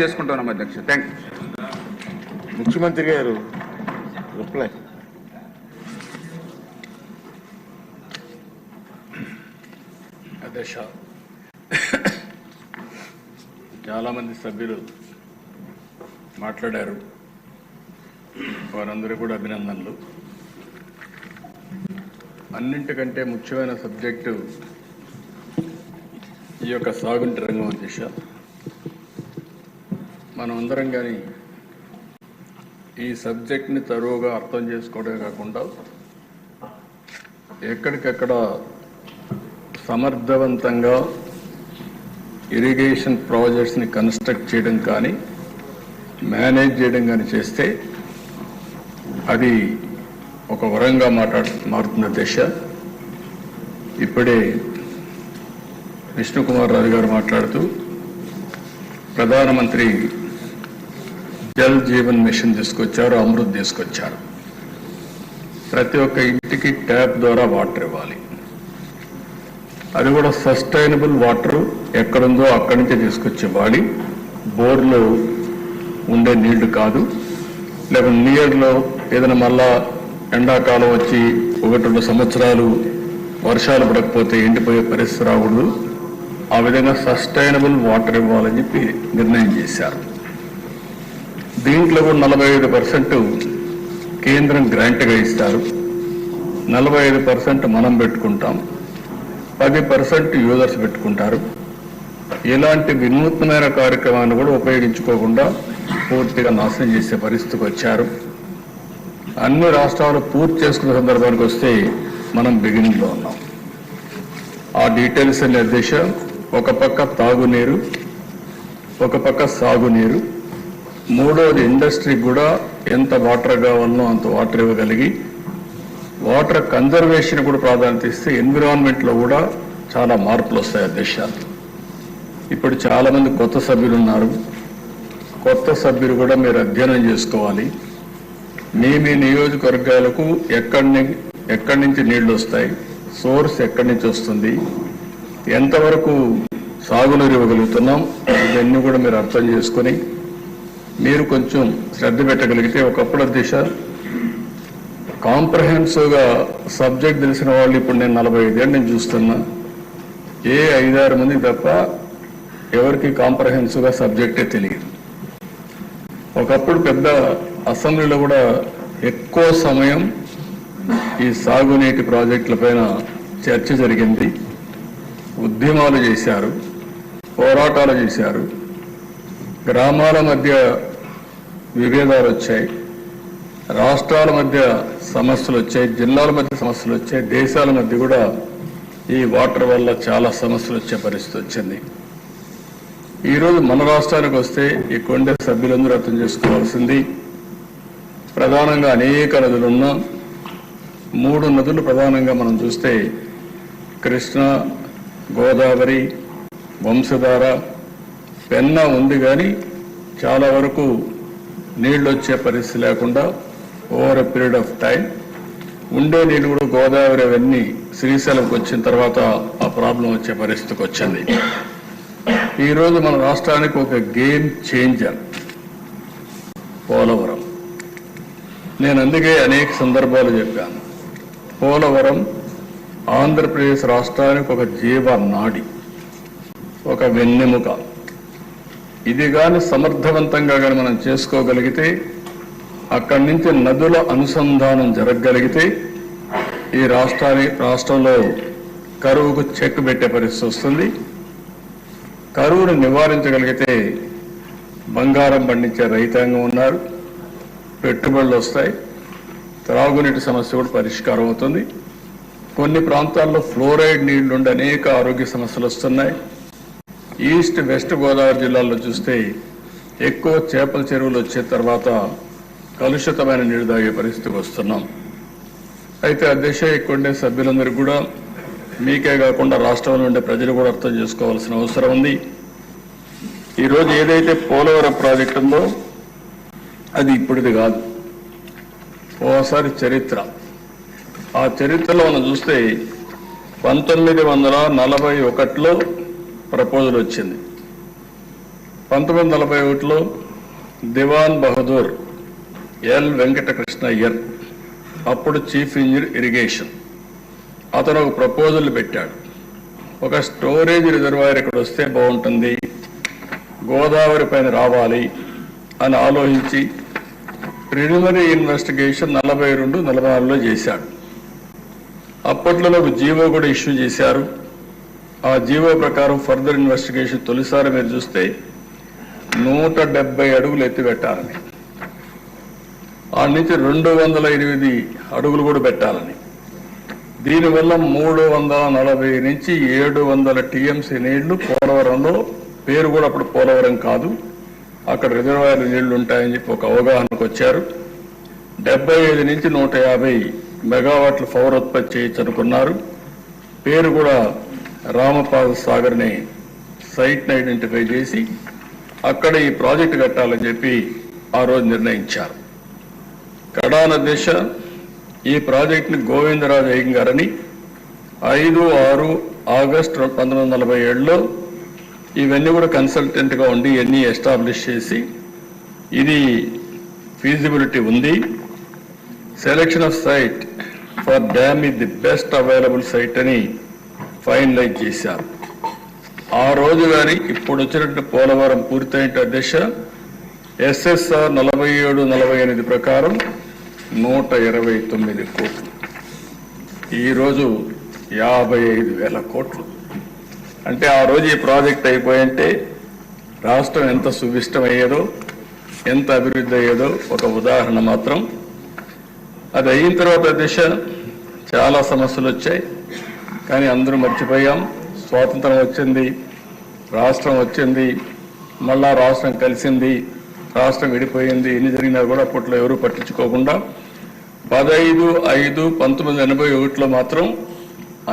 చేసుకుంటున్నాం అధ్యక్ష. థ్యాంక్ ముఖ్యమంత్రి గారు రిప్లై. అధ్యక్ష, చాలామంది సభ్యులు మాట్లాడారు, వారందరూ కూడా అభినందనలు. అన్నింటికంటే ముఖ్యమైన సబ్జెక్టు ఈ యొక్క సాగునీటి రంగం అధ్యక్ష. మనం అందరం కానీ ఈ సబ్జెక్ట్ని తరువుగా అర్థం చేసుకోవడమే కాకుండా ఎక్కడికక్కడ సమర్థవంతంగా ఇరిగేషన్ ప్రాజెక్ట్స్ని కన్స్ట్రక్ట్ చేయడం కానీ మేనేజ్ చేయడం కానీ చేస్తే అది ఒక వరంగా మారుతున్న దశ. ఇప్పుడే విష్ణుకుమార్ రాజు గారు మాట్లాడుతూ ప్రధానమంత్రి జల్ జీవన్ మిషన్ తీసుకొచ్చారు, అమృత్ తీసుకొచ్చారు. ప్రతి ఒక్క ఇంటికి ట్యాప్ ద్వారా వాటర్ ఇవ్వాలి. అది కూడా సస్టైనబుల్ వాటర్ ఎక్కడుందో అక్కడి నుంచే తీసుకొచ్చి ఇవ్వాలి. బోర్లో ఉండే నీళ్లు కాదు, లేకపోతే నియర్లో ఏదైనా మళ్ళా ఎండాకాలం వచ్చి 1-2 సంవత్సరాలు వర్షాలు పడకపోతే ఎండిపోయే పరిస్థితి రాకూడదు. ఆ విధంగా సస్టైనబుల్ వాటర్ ఇవ్వాలని చెప్పి నిర్ణయం చేశారు. దీంట్లో కూడా 45% కేంద్రం గ్రాంట్గా ఇస్తారు, 45% మనం పెట్టుకుంటాం, 10% యూజర్స్ పెట్టుకుంటారు. ఇలాంటి వినూత్నమైన కార్యక్రమాన్ని కూడా ఉపయోగించుకోకుండా పూర్తిగా నాశనం చేసే పరిస్థితికి వచ్చారు. అన్ని రాష్ట్రాలు పూర్తి చేసుకునే సందర్భానికి వస్తే మనం బిగినింగ్లో ఉన్నాం. ఆ డీటెయిల్స్ అనే దిశ, ఒక పక్క తాగునీరు, ఒక పక్క సాగునీరు, మూడోది ఇండస్ట్రీకి కూడా ఎంత వాటర్ కావాలనో అంత వాటర్ ఇవ్వగలిగి వాటర్ కన్జర్వేషన్ కూడా ప్రాధాన్యత ఇస్తే ఎన్విరాన్మెంట్లో కూడా చాలా మార్పులు వస్తాయి అధ్యక్ష. ఇప్పుడు చాలామంది కొత్త సభ్యులు ఉన్నారు. కొత్త సభ్యులు కూడా మీరు అధ్యయనం చేసుకోవాలి. మీ నియోజకవర్గాలకు ఎక్కడి నుంచి నీళ్లు వస్తాయి, సోర్స్ ఎక్కడి నుంచి వస్తుంది, ఎంతవరకు సాగునీరు ఇవ్వగలుగుతున్నాం, ఇవన్నీ కూడా మీరు అర్థం చేసుకొని మీరు కొంచెం శ్రద్ధ పెట్టగలిగితే, ఒకప్పుడు దిశ కాంప్రహెన్సివ్గా సబ్జెక్ట్ తెలిసిన వాళ్ళు ఇప్పుడు నేను 45 ఏళ్ళు నేను చూస్తున్నా, ఏ 5-6 మంది తప్ప ఎవరికి కాంప్రహెన్సివ్గా సబ్జెక్టే తెలియదు. ఒకప్పుడు పెద్ద అసెంబ్లీలో కూడా ఎక్కువ సమయం ఈ సాగునీటి ప్రాజెక్టుల పైన చర్చ జరిగింది. ఉద్యమాలు చేశారు, పోరాటాలు చేశారు, గ్రామాల మధ్య విభేదాలు వచ్చాయి, రాష్ట్రాల మధ్య సమస్యలు వచ్చాయి, జిల్లాల మధ్య సమస్యలు వచ్చాయి, దేశాల మధ్య కూడా ఈ వాటర్ వల్ల చాలా సమస్యలు వచ్చే పరిస్థితి వచ్చింది. ఈరోజు మన రాష్ట్రానికి వస్తే ఈ కొండ సభ్యులందరూ అర్థం చేసుకోవాల్సింది, ప్రధానంగా అనేక నదులున్నా 3 నదులు ప్రధానంగా మనం చూస్తే కృష్ణ, గోదావరి, వంశధార, పెన్నా ఉంది. కానీ చాలా వరకు నీళ్ళు వచ్చే పరిస్థితి లేకుండా over a period of time ఉండే నీళ్ళు కూడా గోదావరి అవన్నీ శ్రీశైలంకి వచ్చిన తర్వాత ఆ ప్రాబ్లం వచ్చే పరిస్థితికి వచ్చింది. ఈరోజు మన రాష్ట్రానికి ఒక గేమ్ చేంజర్ పోలవరం. నేను అందుకే అనేక సందర్భాలు చెప్పాను, పోలవరం ఆంధ్రప్రదేశ్ రాష్ట్రానికి ఒక జీవనాడి, ఒక వెన్నెముక. ఇది కానీ సమర్థవంతంగా కానీ మనం చేసుకోగలిగితే, అక్కడి నుంచి నదుల అనుసంధానం జరగగలిగితే ఈ రాష్ట్రంలో కరువుకు చెక్ పెట్టే పరిస్థితి వస్తుంది. కరువును నివారించగలిగితే బంగారం పండించే రైతాంగం ఉన్నారు, పెట్టుబడులు వస్తాయి, త్రాగునీటి సమస్య కూడా పరిష్కారం అవుతుంది. కొన్ని ప్రాంతాల్లో ఫ్లోరైడ్ నీళ్లుండి అనేక ఆరోగ్య సమస్యలు వస్తున్నాయి. ఈస్ట్ వెస్ట్ గోదావరి జిల్లాల్లో చూస్తే ఎక్కువ చేపల చెరువులు వచ్చే తర్వాత కలుషితమైన నీళ్లు తాగే పరిస్థితికి వస్తున్నాం. అయితే అధ్యక్ష, ఇక్కడ ఉండే సభ్యులందరికీ కూడా, మీకే కాకుండా రాష్ట్రంలో ఉండే ప్రజలు కూడా అర్థం చేసుకోవాల్సిన అవసరం ఉంది. ఈరోజు ఏదైతే పోలవరం ప్రాజెక్టు ఉందో అది ఇప్పుడుది కాదు, ఓసారి చరిత్ర. ఆ చరిత్రలో మనం చూస్తే 1941లో ప్రపోజల్ వచ్చింది. 1941లో దివాన్ బహదూర్ ఎల్ వెంకటకృష్ణయ్యర్, అప్పుడు చీఫ్ ఇంజనీర్ ఇరిగేషన్, అతను ఒక ప్రపోజల్ పెట్టాడు. ఒక స్టోరేజ్ రిజర్వాయర్ ఇక్కడ వస్తే బాగుంటుంది, గోదావరి పైన రావాలి అని ఆలోచించి ప్రిలిమినరీ ఇన్వెస్టిగేషన్ 42-44లో చేశాడు. అప్పట్లో ఒక జీవో కూడా ఇష్యూ చేశారు. ఆ జీవో ప్రకారం ఫర్దర్ ఇన్వెస్టిగేషన్ తొలిసారి మీరు చూస్తే 170 అడుగులు ఎత్తి పెట్టాలని, ఆ నుంచి 208 అడుగులు కూడా పెట్టాలని, దీనివల్ల 340 నుంచి 700 టీఎంసీ నీళ్లు పోలవరంలో, పేరు కూడా అప్పుడు పోలవరం కాదు, అక్కడ రిజర్వాయర్ నీళ్లు ఉంటాయని చెప్పి ఒక అవగాహనకు వచ్చారు. 75 నుంచి 150 మెగావాట్ల పవర్ ఉత్పత్తి చేయొచ్చు అనుకున్నారు. పేరు కూడా రామపాద సాగర్ని సైట్ని ఐడెంటిఫై చేసి అక్కడ ఈ ప్రాజెక్టు కట్టాలని చెప్పి ఆ రోజు నిర్ణయించారు. కడాన దిశ ఈ ప్రాజెక్టుని గోవిందరాజు అయ్యంగారని 5-6 ఆగస్టు 1947లో ఇవన్నీ కూడా కన్సల్టెంట్గా ఉండి ఇవన్నీ ఎస్టాబ్లిష్ చేసి ఇది ఫీజిబిలిటీ ఉంది, selection of site for dam is the best available site అని ఫైనలైజ్ చేశారు. ఆ రోజు కానీ ఇప్పుడు వచ్చినట్టు పోలవరం పూర్తయిన దిశ ఎస్ఎస్ఆర్ 47-48 ప్రకారం 129 కోట్లు, ఈరోజు 55,000 కోట్లు. అంటే ఆ రోజు ఈ ప్రాజెక్ట్ అయిపోయింటే రాష్ట్రం ఎంత సువిష్టమయ్యేదో, ఎంత అభివృద్ధి అయ్యేదో ఒక ఉదాహరణ మాత్రం. అది అయిన తర్వాత దిశ చాలా సమస్యలు వచ్చాయి, కానీ అందరూ మర్చిపోయాం. స్వాతంత్రం వచ్చింది, రాష్ట్రం వచ్చింది, మళ్ళా రాష్ట్రం కలిసింది, రాష్ట్రం విడిపోయింది, ఎన్ని జరిగినా కూడా అప్పట్లో ఎవరూ పట్టించుకోకుండా 15/5/1981లో మాత్రం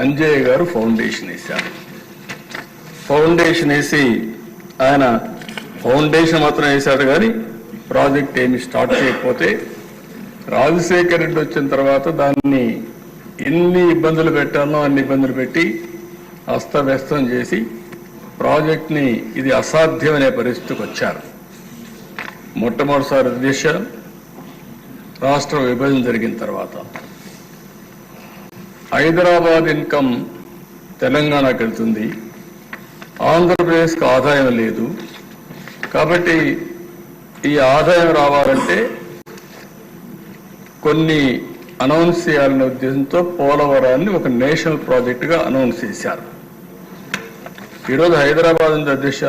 అంజయ్య గారు ఫౌండేషన్ వేశారు. ఫౌండేషన్ వేసి ఆయన ఫౌండేషన్ మాత్రం వేశాడు, కానీ ప్రాజెక్ట్ ఏమి స్టార్ట్ చేయకపోతే రాజశేఖర్ రెడ్డి వచ్చిన తర్వాత దాన్ని ఎన్ని ఇబ్బందులు పెట్టాలో అన్ని ఇబ్బందులు పెట్టి అస్తవ్యస్తం చేసి ప్రాజెక్ట్ని ఇది అసాధ్యమనే పరిస్థితికి వచ్చారు. మొట్టమొదటిసారి దిశ రాష్ట్ర విభజన జరిగిన తర్వాత హైదరాబాద్ ఇన్కమ్ తెలంగాణకు వెళ్తుంది, ఆంధ్రప్రదేశ్కి ఆదాయం లేదు. కాబట్టి ఈ ఆదాయం రావాలంటే కొన్ని అనౌన్స్ చేయాలనే ఉద్దేశంతో పోలవరాన్ని ఒక నేషనల్ ప్రాజెక్టుగా అనౌన్స్ చేశారు. ఈరోజు హైదరాబాద్ ఉంది దిశ,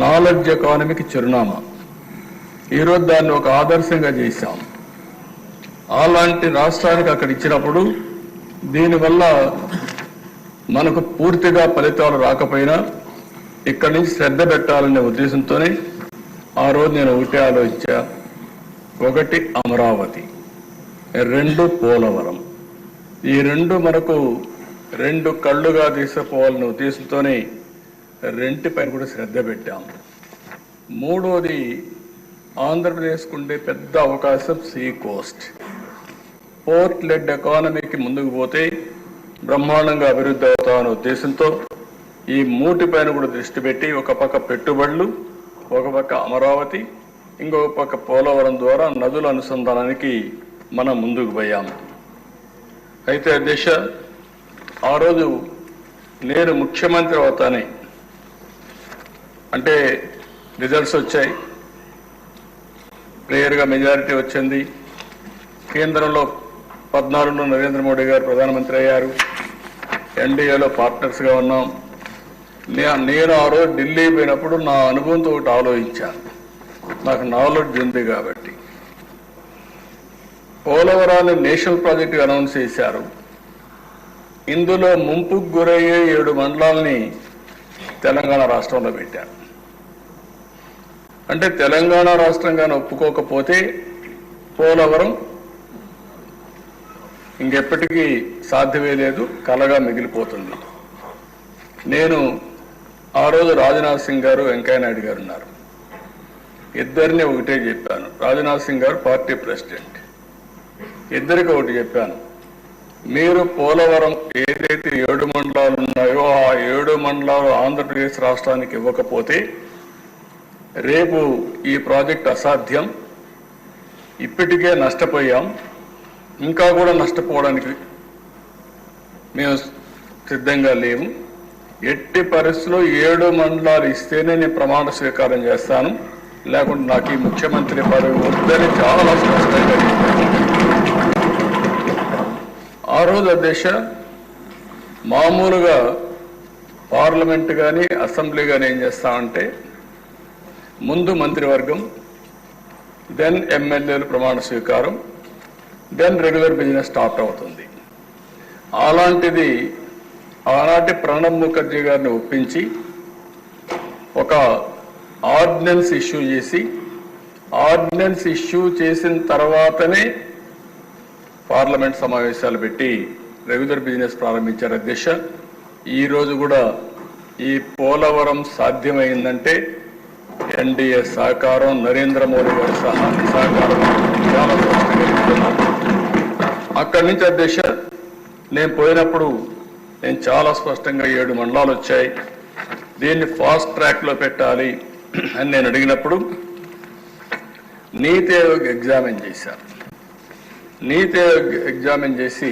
నాలెడ్జ్ ఎకానమీకి చిరునామా. ఈరోజు దాన్ని ఒక ఆదర్శంగా చేశాం. అలాంటి రాష్ట్రానికి అక్కడ ఇచ్చినప్పుడు దీనివల్ల మనకు పూర్తిగా ఫలితాలు రాకపోయినా ఇక్కడి నుంచి శ్రద్ధ పెట్టాలనే ఉద్దేశంతోనే ఆ రోజు నేను ఒకటే ఆలోచించా. 1 అమరావతి, 2 పోలవరం. ఈ 2 మనకు 2 కళ్ళుగా తీసుకుపోవాలనే ఉద్దేశంతోనే 2 పైన కూడా శ్రద్ధ పెట్టాం. 3వది ఆంధ్రప్రదేశ్కు ఉండే పెద్ద అవకాశం సీ కోస్ట్, పోర్ట్ లెడ్ ఎకానమీకి ముందుకు పోతే బ్రహ్మాండంగా అభివృద్ధి అవుతామనే ఉద్దేశంతో ఈ 3 పైన కూడా దృష్టి పెట్టి ఒక పక్క పెట్టుబడులు, ఒక పక్క అమరావతి, ఇంకొక పక్క పోలవరం ద్వారా నదుల అనుసంధానానికి మనం ముందుకు పోయాము. అయితే దిశ ఆ రోజు నేను ముఖ్యమంత్రి అవుతానే, అంటే రిజల్ట్స్ వచ్చాయి, క్లియర్గా మెజారిటీ వచ్చింది. కేంద్రంలో 14లో నరేంద్ర మోడీ గారు ప్రధానమంత్రి అయ్యారు, ఎన్డీఏలో పార్ట్నర్స్గా ఉన్నాం. నేను ఆ రోజు ఢిల్లీ పోయినప్పుడు నా అనుభవంతో ఒకటి ఆలోచించాను, నాకు నాలెడ్జ్ ఉంది కాబట్టి. పోలవరాన్ని నేషనల్ ప్రాజెక్టు అనౌన్స్ చేశారు. ఇందులో ముంపుకు గురయ్యే 7 మండలాల్ని తెలంగాణ రాష్ట్రంలో పెట్టారు. అంటే తెలంగాణ రాష్ట్రంగానే ఒప్పుకోకపోతే పోలవరం ఇంకెప్పటికీ సాధ్యమే లేదు, కలగా మిగిలిపోతుంది. నేను ఆ రోజు రాజ్నాథ్ సింగ్ గారు, వెంకయ్య నాయుడు గారు ఉన్నారు, ఇద్దరిని ఒకటే చెప్పాను. రాజ్నాథ్ సింగ్ గారు పార్టీ ప్రెసిడెంట్, ఇద్దరికి ఒకటి చెప్పాను, మీరు పోలవరం ఏదైతే 7 మండలాలు ఉన్నాయో ఆ 7 మండలాలు ఆంధ్రప్రదేశ్ రాష్ట్రానికి ఇవ్వకపోతే రేపు ఈ ప్రాజెక్ట్ అసాధ్యం, ఇప్పటికే నష్టపోయాం, ఇంకా కూడా నష్టపోవడానికి మేము సిద్ధంగా లేము. ఎట్టి పరిస్థితుల్లో 7 మండలాలు ఇస్తేనే నేను ప్రమాణ స్వీకారం చేస్తాను, లేకుంటే నాకు ఈ ముఖ్యమంత్రి పదవి వద్దని చాలా స్పష్టంగా చెప్పాను. ఆ రోజు అధ్యక్ష, మామూలుగా పార్లమెంట్ కానీ అసెంబ్లీ కానీ ఏం చేస్తామంటే ముందు మంత్రివర్గం, దెన్ ఎమ్మెల్యేలు ప్రమాణ స్వీకారం, దెన్ రెగ్యులర్ బిజినెస్ స్టార్ట్ అవుతుంది. అలాంటిది ఆనాటి ప్రణబ్ ముఖర్జీ గారిని ఒప్పించి ఒక ఆర్డినెన్స్ ఇష్యూ చేసి, ఆర్డినెన్స్ ఇష్యూ చేసిన తర్వాతనే పార్లమెంట్ సమావేశాలు పెట్టి రెగ్యులర్ బిజినెస్ ప్రారంభించారు అధ్యక్ష. ఈరోజు కూడా ఈ పోలవరం సాధ్యమైందంటే ఎన్డీఏ సహకారం, నరేంద్ర మోడీ గారి సహకారం చాలా స్పష్టంగా. అక్కడి నుంచి అధ్యక్ష నేను పోయినప్పుడు నేను చాలా స్పష్టంగా 7 మండలాలు వచ్చాయి, దీన్ని ఫాస్ట్ ట్రాక్లో పెట్టాలి అని నేను అడిగినప్పుడు నీతి ఆయోగ్ ఎగ్జామిన్ చేశారు. నీతి ఆయోగ్ ఎగ్జామిన్ చేసి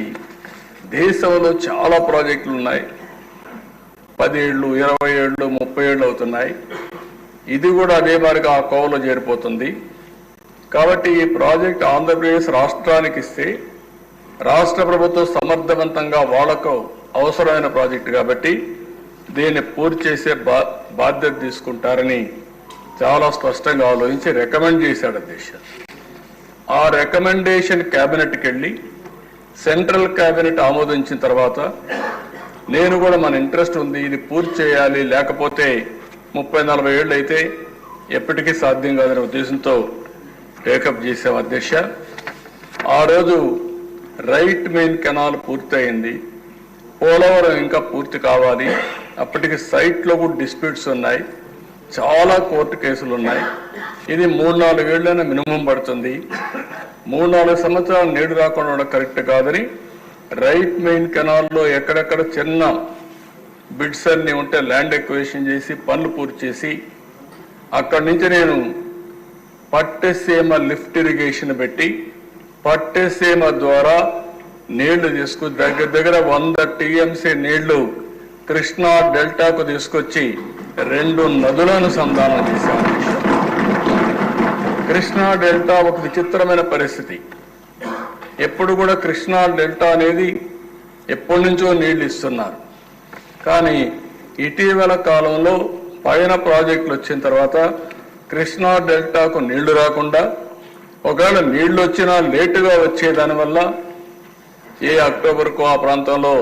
దేశంలో చాలా ప్రాజెక్టులు ఉన్నాయి, 10 ఏళ్ళు, 20 ఏళ్ళు, 30 ఏళ్ళు అవుతున్నాయి. ఇది కూడా అదే మాదిరిగా ఆ కోవలో చేరిపోతుంది. కాబట్టి ఈ ప్రాజెక్ట్ ఆంధ్రప్రదేశ్ రాష్ట్రానికి ఇస్తే రాష్ట్ర ప్రభుత్వం సమర్థవంతంగా వాళ్లకు అవసరమైన ప్రాజెక్టు కాబట్టి దీన్ని పూర్తి చేసే బాధ్యత తీసుకుంటారని చాలా స్పష్టంగా ఆలోచించి రికమెండ్ చేశాడు అధ్యక్ష. ఆ రికమెండేషన్ క్యాబినెట్కి వెళ్ళి సెంట్రల్ క్యాబినెట్ ఆమోదించిన తర్వాత నేను కూడా మన ఇంట్రెస్ట్ ఉంది, ఇది పూర్తి చేయాలి, లేకపోతే 30-40 ఏళ్ళు అయితే ఎప్పటికీ సాధ్యం కాదనే ఉద్దేశంతో టేకప్ చేసాం అధ్యక్ష. ఆ రోజు రైట్ మెయిన్ కెనాల్ పూర్తయింది, పోలవరం ఇంకా పూర్తి కావాలి. అప్పటికి సైట్లో కూడా డిస్ప్యూట్స్ ఉన్నాయి, చాలా కోర్టు కేసులు ఉన్నాయి. ఇది 3-4 ఏళ్ళైనా మినిమం పడుతుంది. 3-4 సంవత్సరాలు నీళ్లు రాకుండా ఉండడం కరెక్ట్ కాదని రైట్ మెయిన్ కెనాల్లో ఎక్కడెక్కడ చిన్న బిడ్స్ అన్ని ఉంటే ల్యాండ్ ఎక్విజిషన్ చేసి పనులు పూర్తి చేసి అక్కడి నుంచి నేను పట్టెసీమ లిఫ్ట్ ఇరిగేషన్ పెట్టి పట్టెసీమ ద్వారా నీళ్లు తీసుకుని దగ్గర 100 టీఎంసీ నీళ్లు కృష్ణా డెల్టాకు తీసుకొచ్చి 2 నదులను సంధానం చేశాను. కృష్ణా డెల్టా ఒక విచిత్రమైన పరిస్థితి. ఎప్పుడు కూడా కృష్ణా డెల్టా అనేది ఎప్పటి నుంచో నీళ్లు ఇస్తున్నారు, కానీ ఇటీవల కాలంలో పైన ప్రాజెక్టులు వచ్చిన తర్వాత కృష్ణా డెల్టాకు నీళ్లు రాకుండా, ఒకవేళ నీళ్లు వచ్చినా లేటుగా వచ్చే దానివల్ల ఏ అక్టోబర్కు ఆ ప్రాంతంలో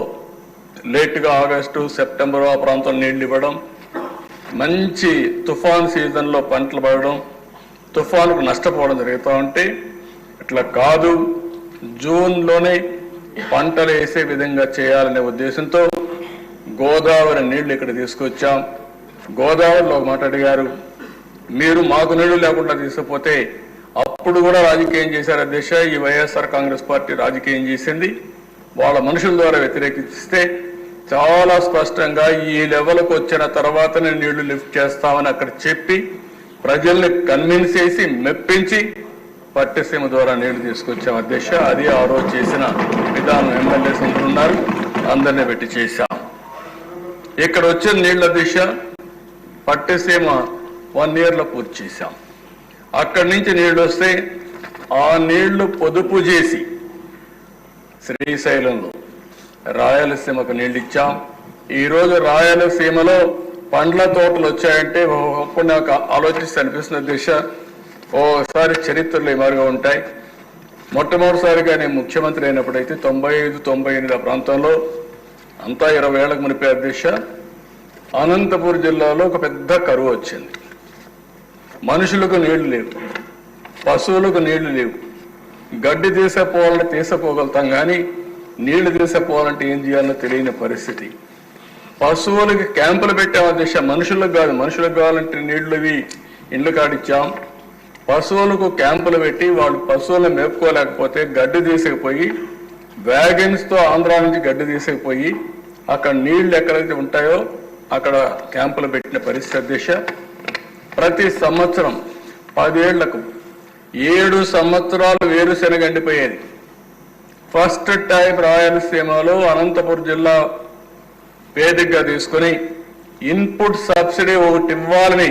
లేటుగా ఆగస్టు సెప్టెంబర్ ఆ ప్రాంతం నీళ్లు ఇవ్వడం, మంచి తుఫాన్ సీజన్లో పంటలు పడడం, తుఫానుకు నష్టపోవడం జరుగుతూ ఉంటే ఇట్లా కాదు, జూన్లోనే పంటలు వేసే విధంగా చేయాలనే ఉద్దేశంతో గోదావరి నీళ్లు ఇక్కడ తీసుకొచ్చాం. గోదావరిలో ఒక మాట అడిగారు, మీరు మాకు నీళ్లు లేకుండా తీసుకుపోతే అప్పుడు కూడా రాజకీయం చేశారు అధ్యక్ష. ఈ వైఎస్ఆర్ కాంగ్రెస్ పార్టీ రాజకీయం చేసింది, వాళ్ళ మనుషుల ద్వారా వ్యతిరేకిస్తే చాలా స్పష్టంగా ఈ లెవెల్కి వచ్చిన తర్వాతనే నీళ్లు లిఫ్ట్ చేస్తామని అక్కడ చెప్పి ప్రజల్ని కన్విన్స్ చేసి మెప్పించి పట్టెసీమ ద్వారా నీళ్లు తీసుకొచ్చాం అధ్యక్ష. అది ఆ రోజు చేసిన విధానం. ఎమ్మెల్యేస్ ఉన్నారు, అందరినీ పెట్టి చేశాం. ఇక్కడ వచ్చిన నీళ్ల దిశ పట్టెసీమ 1 yearలో పూర్తి చేశాం. అక్కడి నుంచి నీళ్లు వస్తే ఆ నీళ్లు పొదుపు చేసి శ్రీశైలంలో రాయలసీమకు నీళ్ళు ఇచ్చాం. ఈరోజు రాయలసీమలో పండ్ల తోటలు వచ్చాయంటే అప్పుడు నాకు ఆలోచిస్తే అనిపిస్తున్న దిశ ఓసారి చరిత్రలో ఇమారుగా ఉంటాయి. మొట్టమొదటిసారిగా నేను ముఖ్యమంత్రి అయినప్పుడైతే 95-98 ఆ ప్రాంతంలో అంతా 20 ఏళ్లకు మునిపే అధ్యక్ష, అనంతపూర్ జిల్లాలో ఒక పెద్ద కరువు వచ్చింది. మనుషులకు నీళ్లు లేవు, పశువులకు నీళ్లు లేవు. గడ్డి తీసపోవాలంటే తీసపోగలుగుతాం, కానీ నీళ్లు తీసపోవాలంటే ఏం చేయాలో తెలియని పరిస్థితి. పశువులకి క్యాంపులు పెట్టాం అధ్యక్ష, మనుషులకు కాదు. మనుషులకు కావాలంటే నీళ్లు ఇండ్లు కాడిచ్చాం. పశువులకు క్యాంపులు పెట్టి వాళ్ళు పశువులను మేపుకోలేకపోతే గడ్డి తీసుకుపోయి వ్యాగన్స్తో ఆంధ్రా నుంచి గడ్డి తీసుకుపోయి అక్కడ నీళ్లు ఎక్కడైతే ఉంటాయో అక్కడ క్యాంపులు పెట్టిన పరిస్థితి అధ్యక్ష. ప్రతి సంవత్సరం 10 ఏళ్లకు 7 సంవత్సరాలు వేరుశెనగ ఎండిపోయేది. ఫస్ట్ టైం రాయలసీమలో అనంతపురం జిల్లా వేదికగా తీసుకుని ఇన్పుట్ సబ్సిడీ ఒకటి ఇవ్వాలని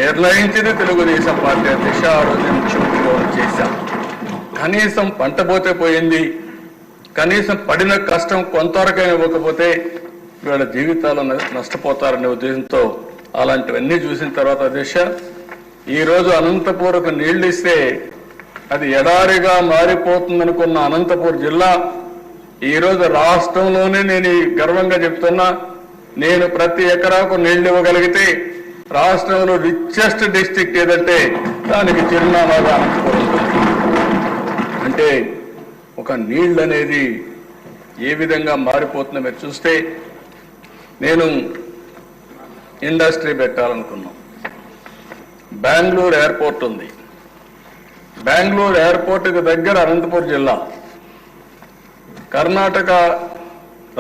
నిర్ణయించింది తెలుగుదేశం పార్టీ అధ్యక్ష. ఆ రోజు ముఖ్యమంత్రిగా చేశాం. కనీసం పంట పోతే పోయింది, కనీసం పడిన కష్టం కొంతవరకైనా ఇవ్వకపోతే వీళ్ళ జీవితాలు నష్టపోతారనే ఉద్దేశంతో అలాంటివన్నీ చూసిన తర్వాత అధ్యక్ష, ఈరోజు అనంతపూర్కు నీళ్లు ఇస్తే అది ఎడారిగా మారిపోతుందనుకున్న అనంతపూర్ జిల్లా ఈరోజు రాష్ట్రంలోనే నేను గర్వంగా చెప్తున్నా, నేను ప్రతి ఎకరాకు నీళ్లు ఇవ్వగలిగితే రాష్ట్రంలో రిచెస్ట్ డిస్ట్రిక్ట్ ఏదంటే దానికి చిరునామాగా అనంతపురం ఉంటుంది. అంటే ఒక నీళ్ళు అనేది ఏ విధంగా మారిపోతుందో మీరు చూస్తే, నేను ఇండస్ట్రీ పెట్టాలనుకున్నాం. బెంగళూరు ఎయిర్పోర్ట్ ఉంది. బెంగళూరు ఎయిర్పోర్ట్కి దగ్గర అనంతపురం జిల్లా. కర్ణాటక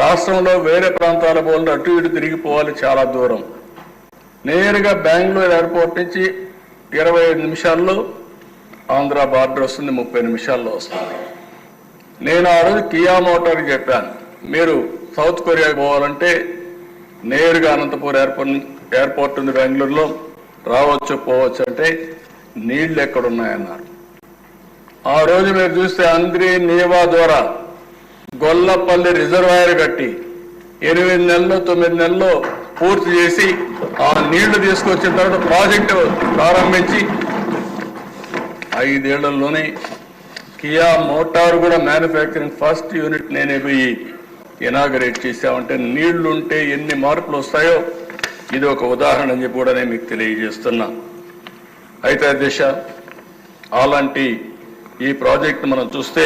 రాష్ట్రంలో వేరే ప్రాంతాల పోలు అటు ఇటు తిరిగిపోవాలి, చాలా దూరం. నేరుగా బెంగళూరు ఎయిర్పోర్ట్ నుంచి 25 నిమిషాల్లో ఆంధ్ర బార్డర్ వస్తుంది, 30 నిమిషాల్లో వస్తుంది. నేను ఆ రోజు కియా మోటార్కి చెప్పాను, మీరు సౌత్ కొరియాకి పోవాలంటే నేరుగా అనంతపూర్ ఎయిర్పోర్ట్ ఉంది బెంగళూరులో, రావచ్చు పోవచ్చు అంటే నీళ్లు ఎక్కడున్నాయన్నారు. ఆ రోజు మీరు చూస్తే అంద్రి నీవా ద్వారా గొల్లపల్లి రిజర్వాయర్ కట్టి 8 నెలల్లో 9 నెలల్లో పూర్తి చేసి ఆ నీళ్లు తీసుకొచ్చిన తర్వాత ప్రాజెక్టు ప్రారంభించి 5 ఏళ్లలోనే కియా మోటార్ కూడా మ్యానుఫ్యాక్చరింగ్ ఫస్ట్ యూనిట్ నేనే పోయి ఇనాగరేట్ చేశామంటే నీళ్లుంటే ఎన్ని మార్పులు వస్తాయో ఇది ఒక ఉదాహరణ అని చెప్పి కూడా నేను మీకు తెలియజేస్తున్నా. అయితే అధ్యక్ష, అలాంటి ఈ ప్రాజెక్ట్ మనం చూస్తే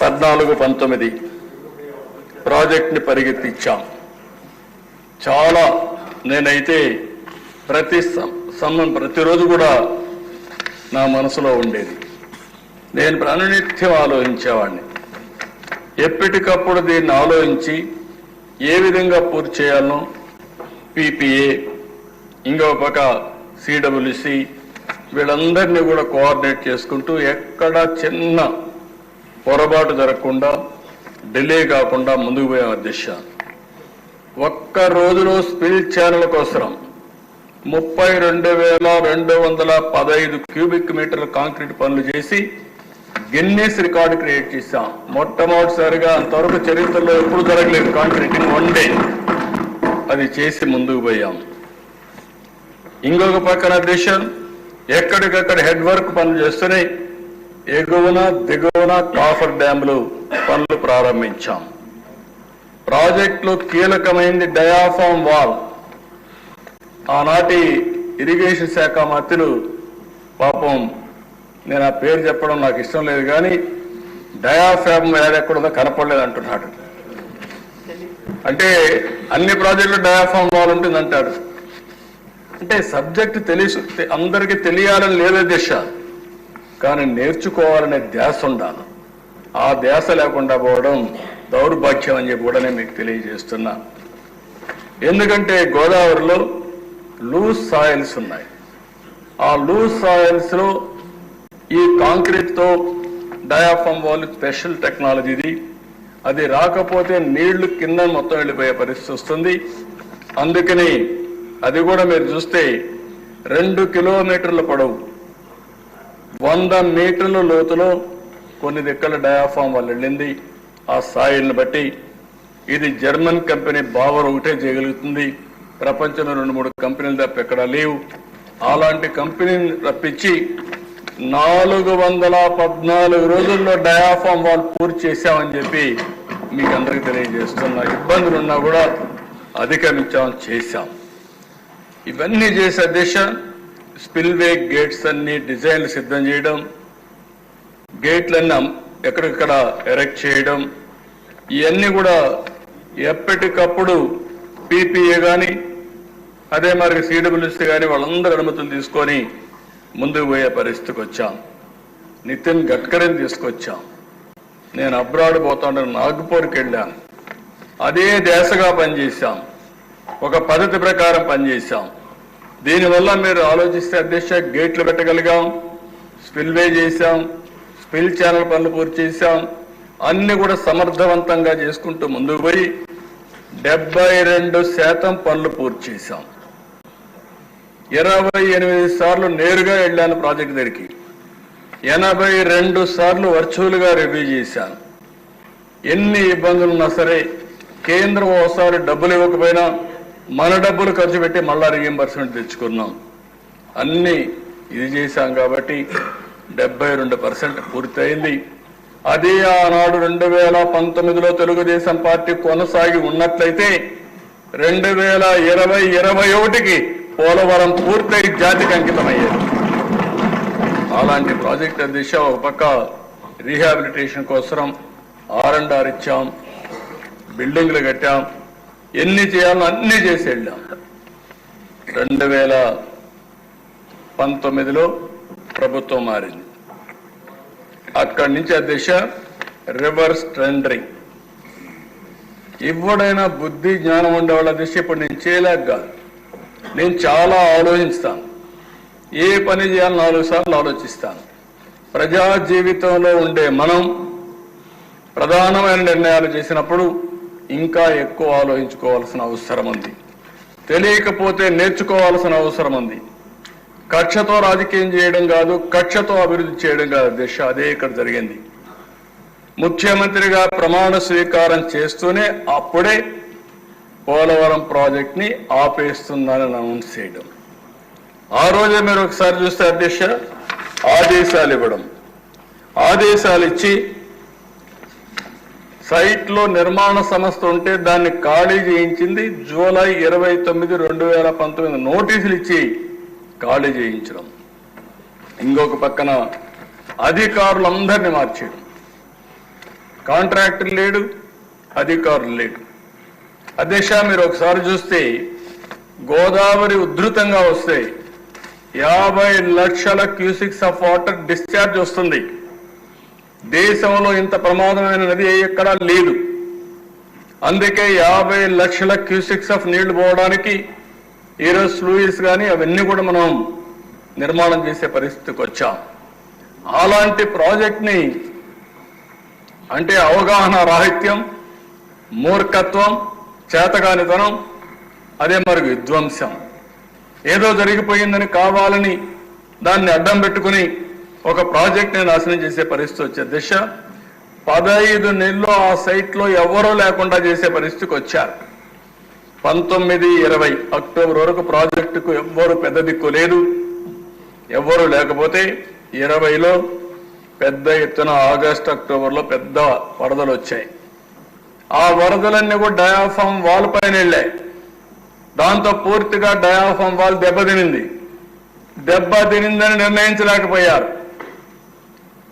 14-19 ప్రాజెక్ట్ని పరిగెత్తించాం. చాలా నేనైతే ప్రతిరోజు కూడా నా మనసులో ఉండేది. నేను ప్రాణనిత్యం ఆలోచించేవాడిని. ఎప్పటికప్పుడు దీన్ని ఆలోచించి ఏ విధంగా పూర్తి చేయాలనో పీపీఏ, ఇంకో పక్క సిడబ్ల్యూసి వీళ్ళందరినీ కూడా కోఆర్డినేట్ చేసుకుంటూ ఎక్కడ చిన్న పొరపాటు జరగకుండా డిలే కాకుండా ముందుకు పోయాం అధ్యక్ష. ఒక్క రోజులో స్పిల్ ఛానల్ కోసం 32,215 క్యూబిక్ మీటర్ల కాంక్రీట్ పనులు చేసి గిన్నెస్ రికార్డు క్రియేట్ చేశాం. మొట్టమొదటిసారిగా అంతవరకు చరిత్రలో ఎప్పుడు జరగలేదు కాంక్రీటింగ్ 1 డే. అది చేసి ముందుకు పోయాం. ఇంకొక పక్కన దేశం ఎక్కడికక్కడ హెడ్ వర్క్ పనులు చేస్తూనే ఎగువన దిగువన కాఫర్ డ్యాములు పనులు ప్రారంభించాం. ప్రాజెక్టులో కీలకమైంది డయాఫామ్ వాల్. ఆనాటి ఇరిగేషన్ శాఖ మంత్రులు పాపం, నేను ఆ పేరు చెప్పడం నాకు ఇష్టం లేదు కానీ డయాఫామ్ వాల్ ఎక్కడుందో కనపడలేదు అంటున్నాడు. అంటే అన్ని ప్రాజెక్టులు డయాఫామ్ వాల్ ఉంటుందంటాడు. అంటే సబ్జెక్ట్ అందరికీ తెలియాలని లేదే దిశ, కానీ నేర్చుకోవాలనే ధ్యాస ఉండాలి. ఆ ధ్యాస లేకుండా పోవడం దౌర్భాగ్యం అని చెప్పి కూడా నేను మీకు తెలియజేస్తున్నా. ఎందుకంటే గోదావరిలో లూజ్ సాయిల్స్ ఉన్నాయి. ఆ లూజ్ సాయిల్స్ లో ఈ కాంక్రీట్ తో డయాఫామ్ వాల్ స్పెషల్ టెక్నాలజీది. అది రాకపోతే నీళ్లు కింద మొత్తం వెళ్ళిపోయే పరిస్థితి వస్తుంది. అందుకని అది కూడా మీరు చూస్తే 2 కిలోమీటర్ల పొడవు 100 మీటర్ల లోతులో కొన్ని దిక్కల డయాఫామ్ వాల్ వెళ్ళింది. ఆ సాయిల్ని బట్టి ఇది జర్మన్ కంపెనీ బావర్ ఒకటే చేయగలుగుతుంది. ప్రపంచంలో 2-3 కంపెనీలు తప్ప ఎక్కడా లేవు. అలాంటి కంపెనీని రప్పించి 414 రోజుల్లో డయాఫామ్ వాల్ పూర్తి చేశామని చెప్పి మీకు అందరికీ తెలియజేస్తున్నా. ఇబ్బందులున్నా కూడా అధిగమించామని చేశాం. ఇవన్నీ చేసే దిశ స్పిల్వే గేట్స్ అన్ని డిజైన్లు సిద్ధం చేయడం, గేట్లన్నీ ఎక్కడికక్కడ ఎరెక్ట్ చేయడం, ఇవన్నీ కూడా ఎప్పటికప్పుడు పీపీఏ కానీ అదే మరి సిడబ్ల్యూసీ కానీ వాళ్ళందరూ అనుమతులు తీసుకొని ముందుకు పోయే పరిస్థితికి వచ్చాం. నితిన్ గడ్కరీని తీసుకొచ్చాం. నేను అబ్రాడ్ పోతాను నాగ్పూర్కి వెళ్ళాను. అదే దేశగా పనిచేశాం. ఒక పద్ధతి ప్రకారం పనిచేశాం. దీనివల్ల మీరు ఆలోచిస్తే అధ్యక్ష గేట్లు పెట్టగలిగాం, స్పిల్వే చేశాం, స్పిల్ ఛానల్ పనులు పూర్తి చేశాం, అన్ని కూడా సమర్థవంతంగా చేసుకుంటూ ముందుకు పోయి 72% పనులు పూర్తి చేశాం. 28 సార్లు నేరుగా వెళ్ళాను ప్రాజెక్టు దగ్గరికి, 82 సార్లు వర్చువల్గా రివ్యూ చేశాను. ఎన్ని ఇబ్బందులున్నా సరే కేంద్రం ఒకసారి డబ్బులు ఇవ్వకపోయినా మన డబ్బులు ఖర్చు పెట్టి మళ్ళా రీఎంబర్స్మెంట్ తెచ్చుకున్నాం. అన్ని ఇది చేశాం కాబట్టి 72% పూర్తయింది. అదే ఆనాడు 2019లో తెలుగుదేశం పార్టీ కొనసాగి ఉన్నట్లయితే 2020-21కి పోలవరం పూర్తయి జాతికి అంకితమయ్యేది. అలాంటి ప్రాజెక్ట్ దిశ ఒక పక్క రీహాబిలిటేషన్ కోసం R&R ఇచ్చాం, బిల్డింగ్లు కట్టాం, ఎన్ని చేయాలో అన్ని చేసి వెళ్ళాం. 2019లో ప్రభుత్వం మారింది. అక్కడి నుంచి ఆ దిశ రివర్స్ టెండరింగ్. ఎవడైనా బుద్ధి జ్ఞానం ఉండేవాళ్ళ దిశ ఇప్పుడు నేను చేయలేక కాదు, నేను చాలా ఆలోచిస్తాను. ఏ పని చేయాలని 4 సార్లు ఆలోచిస్తాను. ప్రజా జీవితంలో ఉండే మనం ప్రధానమైన నిర్ణయాలు చేసినప్పుడు ఇంకా ఎక్కువ ఆలోచించుకోవాల్సిన అవసరం ఉంది. తెలియకపోతే నేర్చుకోవాల్సిన అవసరం ఉంది. కక్షతో రాజకీయం చేయడం కాదు, కక్షతో అభివృద్ధి చేయడం కాదు దిశ. అదే ఇక్కడ జరిగింది. ముఖ్యమంత్రిగా ప్రమాణ స్వీకారం చేస్తూనే అప్పుడే పోలవరం ప్రాజెక్ట్ ని ఆపేస్తుందని అనౌన్స్ చేయడం. ఆ రోజే మీరు ఒకసారి చూస్తే అధ్యక్ష ఆదేశాలు ఇవ్వడం, ఆదేశాలు ఇచ్చి సైట్లో నిర్మాణ సంస్థ ఉంటే దాన్ని ఖాళీ చేయించింది జూలై 29, 2019 నోటీసులు ఇచ్చి ఖాళీ చేయించడం. ఇంకొక పక్కన అధికారులందరినీ మార్చేయడం. కాంట్రాక్టర్ లేడు, అధికారులు లేడు. అధ్యక్ష మీరు ఒకసారి చూస్తే గోదావరి ఉధృతంగా వస్తే 50 లక్షల క్యూసిక్స్ ఆఫ్ వాటర్ డిశ్చార్జ్ వస్తుంది. దేశంలో ఇంత ప్రమాదమైన నది ఎక్కడా లేదు. అందుకే 50 లక్షల క్యూసిక్స్ ఆఫ్ నీళ్లు పోవడానికి ఈరోజు స్లూయిస్ కానీ అవన్నీ కూడా మనం నిర్మాణం చేసే పరిస్థితికి వచ్చాం. అలాంటి ప్రాజెక్ట్ని అంటే అవగాహన రాహిత్యం, మూర్ఖత్వం, చేతగానితనం, అదే మరి విధ్వంసం, ఏదో జరిగిపోయిందని కావాలని దాన్ని అడ్డం పెట్టుకుని ఒక ప్రాజెక్ట్ని నాశనం చేసే పరిస్థితి వచ్చే దిశ 15 నెలల్లో ఆ సైట్లో ఎవరూ లేకుండా చేసే పరిస్థితికి వచ్చారు. 19-20 అక్టోబర్ వరకు ప్రాజెక్టుకు ఎవ్వరు పెద్ద దిక్కు లేదు. ఎవ్వరూ లేకపోతే 20లో పెద్ద ఎత్తున ఆగస్టు, అక్టోబర్లో పెద్ద వరదలు వచ్చాయి. ఆ వరదలన్నీ కూడా డయాఫామ్ వాల్ పైన వెళ్ళాయి. దాంతో పూర్తిగా డయాఫామ్ వాల్ దెబ్బతినింది. దెబ్బతినిందని నిర్ణయించలేకపోయారు.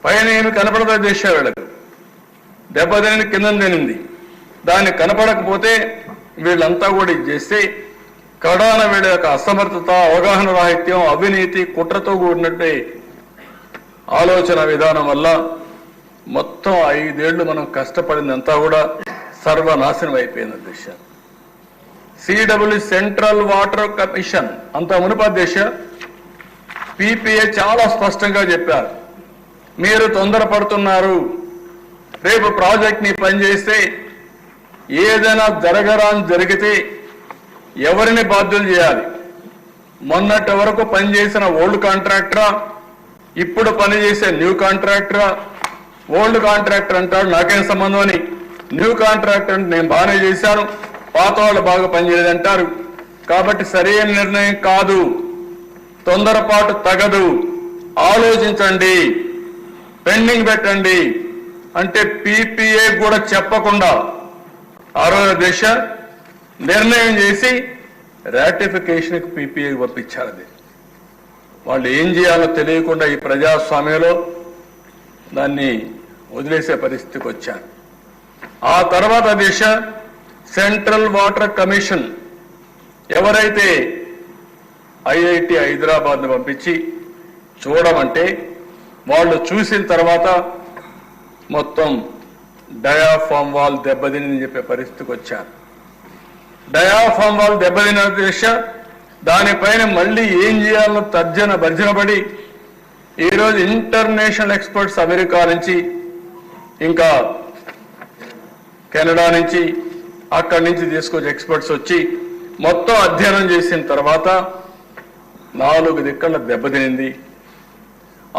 పైన ఏమి కనపడదా చేసే వీళ్ళకు, దెబ్బతిని కింద తినింది. దాన్ని కనపడకపోతే వీళ్ళంతా కూడా ఇది చేస్తే కడాన వీళ్ళ యొక్క అసమర్థత, అవగాహన రాహిత్యం, అవినీతి, కుట్రతో కూడినట్టే ఆలోచన విధానం వల్ల మొత్తం 5 ఏళ్లు మనం కష్టపడిందంతా కూడా సర్వనాశనం అయిపోయింది అధ్యక్ష. సిడబ్ల్యూ సెంట్రల్ వాటర్ కమిషన్ అంత మునుపు అధ్యక్ష పీపీఏ చాలా స్పష్టంగా చెప్పారు, మీరు తొందరపడుతున్నారు, రేపు ప్రాజెక్ట్ ని పనిచేస్తే ఏదైనా జరగరాని జరిగితే ఎవరిని బాధ్యులు చేయాలి? మొన్నటి వరకు పనిచేసిన ఓల్డ్ కాంట్రాక్టరా, ఇప్పుడు పనిచేసే న్యూ కాంట్రాక్టరా? ఓల్డ్ కాంట్రాక్టర్ అంటాడు నాకేం సంబంధం అని, న్యూ కాంట్రాక్టర్ అంటే నేను బాగానే చేశాను, పాత వాళ్ళు బాగా పనిచేయలేదంటారు. కాబట్టి సరైన నిర్ణయం కాదు, తొందరపాటు తగదు, ఆలోచించండి, పెండింగ్ పెట్టండి అంటే పీపీఏ కూడా చెప్పకుండా ఆ రోజు దిశ నిర్ణయం చేసి రాటిఫికేషన్కి పీపీఏ పంపించారు. అది వాళ్ళు ఏం చేయాలో తెలియకుండా ఈ ప్రజాస్వామ్యంలో దాన్ని వదిలేసే పరిస్థితికి వచ్చారు. ఆ తర్వాత దిశ సెంట్రల్ వాటర్ కమిషన్ ఎవరైతే ఐఐటి హైదరాబాద్ను పంపించి చూడమంటే వాళ్ళు చూసిన తర్వాత మొత్తం డయాఫామ్ వాల్ దెబ్బతిని చెప్పే పరిస్థితికి వచ్చారు. డయాఫామ్ వాల్ దెబ్బతిన దిశ దానిపైన మళ్ళీ ఏం చేయాలో తర్జన భర్జనపడి ఈరోజు ఇంటర్నేషనల్ ఎక్స్పర్ట్స్ అమెరికా నుంచి ఇంకా కెనడా నుంచి అక్కడి నుంచి తీసుకొచ్చి ఎక్స్పర్ట్స్ వచ్చి మొత్తం అధ్యయనం చేసిన తర్వాత 4 దిక్కల దెబ్బతినింది.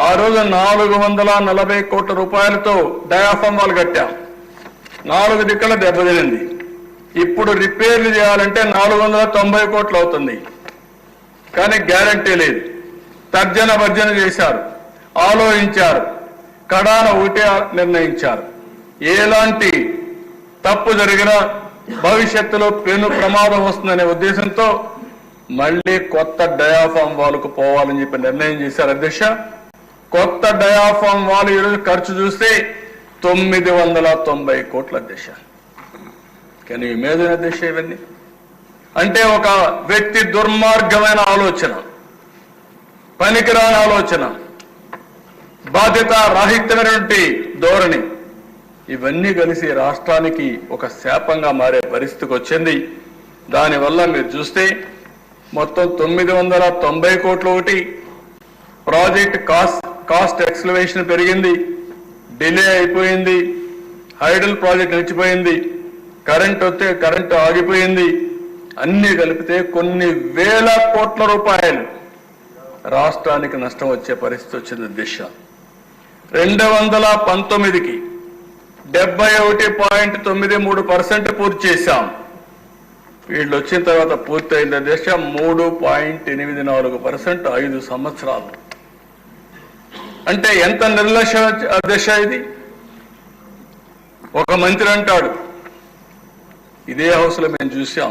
ఆ రోజు 440 కోట్ల రూపాయలతో డయాఫామ్ వాల్ కట్టాం. 4 దిక్కల దెబ్బతినింది. ఇప్పుడు రిపేర్లు చేయాలంటే 490 కోట్లు అవుతుంది. కానీ గ్యారంటీ లేదు. తర్జన భర్జన చేశారు, ఆలోచించారు, కడాన ఒకటే నిర్ణయించారు. ఎలాంటి తప్పు జరిగినా భవిష్యత్తులో పెను ప్రమాదం వస్తుందనే ఉద్దేశంతో మళ్ళీ కొత్త డయాఫామ్ వాల్కు పోవాలని చెప్పి నిర్ణయం చేశారు అధ్యక్ష. కొత్త డయాఫామ్ వాల్ ఈరోజు ఖర్చు చూస్తే 990 కోట్ల అధ్యక్ష. కానీ ఇమేజిన్ అధ్యక్ష ఇవన్నీ అంటే ఒక వ్యక్తి దుర్మార్గమైన ఆలోచన, పనికిరాని ఆలోచన, బాధ్యత రాహిత్యమైనటువంటి ధోరణి, ఇవన్నీ కలిసి రాష్ట్రానికి ఒక శాపంగా మారే పరిస్థితికి వచ్చింది. దానివల్ల మీరు చూస్తే మొత్తం 990 కోట్లు ఒకటి, ప్రాజెక్ట్ కాస్ట్ ఎక్స్లవేషన్ పెరిగింది, డిలే అయిపోయింది, హైడల్ ప్రాజెక్ట్ నిలిచిపోయింది, కరెంట్ వస్తే కరెంటు ఆగిపోయింది. అన్ని కలిపితే కొన్ని వేల కోట్ల రూపాయలు రాష్ట్రానికి నష్టం వచ్చే పరిస్థితి వచ్చింది దిశ. 2019కి 71.93% పూర్తి చేశాం. వీళ్ళు వచ్చిన తర్వాత పూర్తయిన దిశ 3.84%, 5 సంవత్సరాలు. అంటే ఎంత నిర్లక్ష్య దిశ ఇది. ఒక మంత్రి అంటాడు, ఇదే హౌస్ లో మేము చూసాం,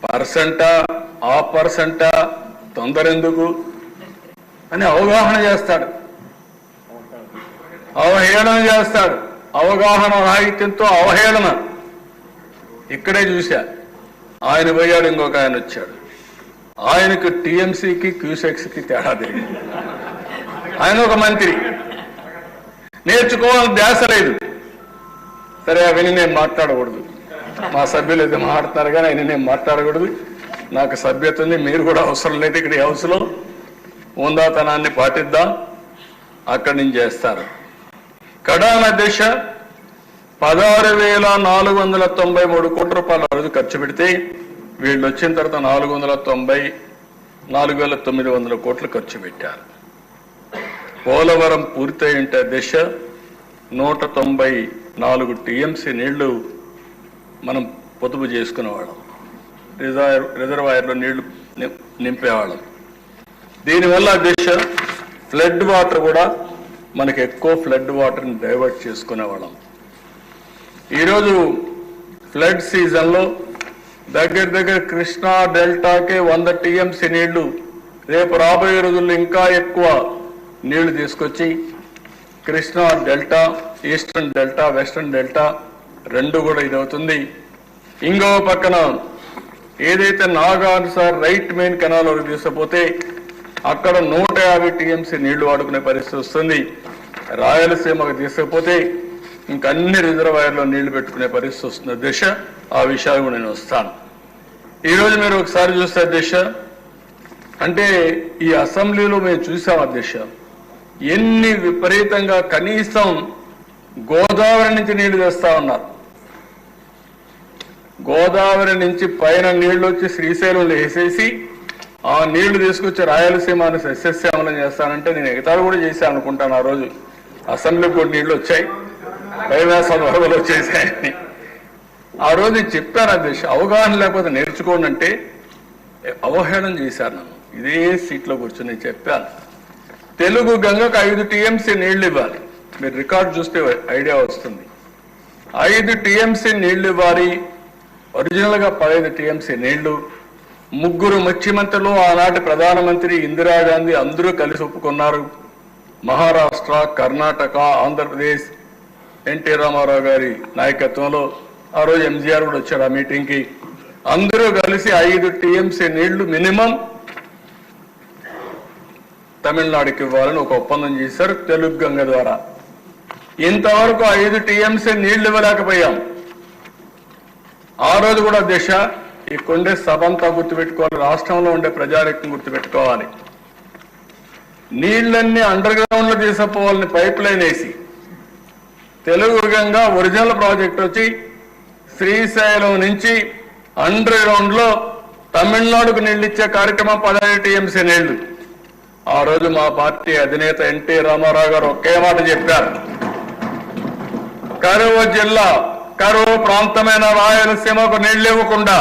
పర్సెంటా ఆ పర్సెంటా తొందర ఎందుకు అని అవగాహన చేస్తాడు, అవహేళన చేస్తాడు. అవగాహన రాహిత్యంతో అవహేళన. ఇక్కడే చూశా, ఆయన పోయాడు, ఇంకొక ఆయన వచ్చాడు. ఆయనకు టీఎంసీకి క్యూసెక్స్కి తేడా తెలియదు. ఆయన ఒక మంత్రి, నేర్చుకోవాలని ధ్యాస లేదు. సరే అవన్నీ నేను మాట్లాడకూడదు, మా సభ్యులు అయితే మాట్లాడతారు కానీ ఆయన నేను మాట్లాడకూడదు. నాకు సభ్యత ఉంది, మీరు కూడా అవసరం లేదు. ఇక్కడ ఈ హౌస్లో ఉందాతనాన్ని పాటిద్దాం, అక్కడి నుంచి చేస్తారు. కడాన దిశ 16,493 కోట్ల రూపాయల రోజు ఖర్చు పెడితే వీళ్ళు వచ్చిన తర్వాత 4,900 కోట్లు ఖర్చు పెట్టారు. పోలవరం పూర్తయి ఉంటే దిశ 194 టీఎంసీ నీళ్లు మనం పొదుపు చేసుకునేవాళ్ళం, రిజర్వాయర్లో నీళ్లు నింపేవాళ్ళం. దీనివల్ల దిశ ఫ్లడ్ వాటర్ కూడా మనకి ఎక్కువ ఫ్లడ్ వాటర్ని డైవర్ట్ చేసుకునేవాళ్ళం. ఈరోజు ఫ్లడ్ సీజన్లో దగ్గర కృష్ణా డెల్టాకే 100 టీఎంసీ నీళ్లు, రేపు రాబోయే రోజుల్లో ఇంకా ఎక్కువ నీళ్లు తీసుకొచ్చి Krishna delta, eastern delta, western delta రెండు కూడా ఇది అవుతుంది. ఇంకో పక్కన ఏదైతే నాగార్జున రైట్ మెయిన్ కెనాల్ వరకు తీసుకుపోతే అక్కడ 150 టీఎంసీ నీళ్లు వాడుకునే పరిస్థితి వస్తుంది. రాయలసీమకు తీసుకుపోతే ఇంకా అన్ని రిజర్వాయర్లో నీళ్లు పెట్టుకునే పరిస్థితి వస్తుంది దిశ. ఆ విషయాలు కూడా నేను వస్తాను. ఈరోజు మీరు ఒకసారి చూస్తే దిశ, అంటే ఈ అసెంబ్లీలో మేము చూసాం దిశ, ఎన్ని విపరీతంగా కనీసం గోదావరి నుంచి నీళ్లు తెస్తా ఉన్నారు. గోదావరి నుంచి పైన నీళ్లు వచ్చి శ్రీశైలంలో వేసేసి ఆ నీళ్లు తీసుకొచ్చి రాయలసీమను సస్యశ్యామలం చేస్తానంటే నేను ఎగతాళి కూడా చేశాను అనుకుంటాను. ఆ రోజు అసెంబ్లీకి కూడా నీళ్లు వచ్చాయి, వైవాసం వరదలు వచ్చేసాయని ఆ రోజు నేను చెప్పాను అధ్యక్ష. అవగాహన లేకపోతే నేర్చుకోండి అంటే అవహేళన చేశారు నన్ను. ఇదే సీట్లో కూర్చొని నేను చెప్పాను, తెలుగు గంగకు 5 టీఎంసీ నీళ్లు ఇవ్వాలి. మీరు రికార్డు చూస్తే ఐడియా వస్తుంది. 5 టీఎంసీ నీళ్లు ఇవ్వాలి. ఒరిజినల్ గా 15 టీఎంసీ నీళ్లు. 3 ముఖ్యమంత్రులు, ఆనాటి ప్రధానమంత్రి ఇందిరాగాంధీ అందరూ కలిసి ఒప్పుకున్నారు. మహారాష్ట్ర, కర్ణాటక, ఆంధ్రప్రదేశ్, ఎన్టీ రామారావు గారి నాయకత్వంలో ఆ రోజు ఎంజీఆర్ కూడా వచ్చాడు ఆ మీటింగ్కి. అందరూ కలిసి 5 టీఎంసీ నీళ్లు మినిమం తమిళనాడుకి ఇవ్వాలని ఒక ఒప్పందం చేశారు తెలుగు గంగ ద్వారా. ఇంతవరకు 5 టీఎంసీ నీళ్లు ఇవ్వలేకపోయాం. ఆ రోజు కూడా దిశ ఇక్కడుండే సభంతా గుర్తుపెట్టుకోవాలి, రాష్ట్రంలో ఉండే ప్రజానికం గుర్తుపెట్టుకోవాలి. నీళ్లన్నీ అండర్ గ్రౌండ్ లో తీసుకుపోవాలని పైప్ లైన్ వేసి తెలుగు గంగా ఒరిజినల్ ప్రాజెక్ట్ వచ్చి శ్రీశైలం నుంచి అండర్ గ్రౌండ్ లో తమిళనాడుకు నీళ్లు ఇచ్చే కార్యక్రమం 15 టీఎంసీ నీళ్లు. ఆ రోజు మా పార్టీ అధినేత ఎన్టీ రామారావు గారు ఒకే మాట చెప్పారు, కరువు జిల్లా కరువు ప్రాంతమైన రాయలసీమకు నీళ్లు ఇవ్వకుండా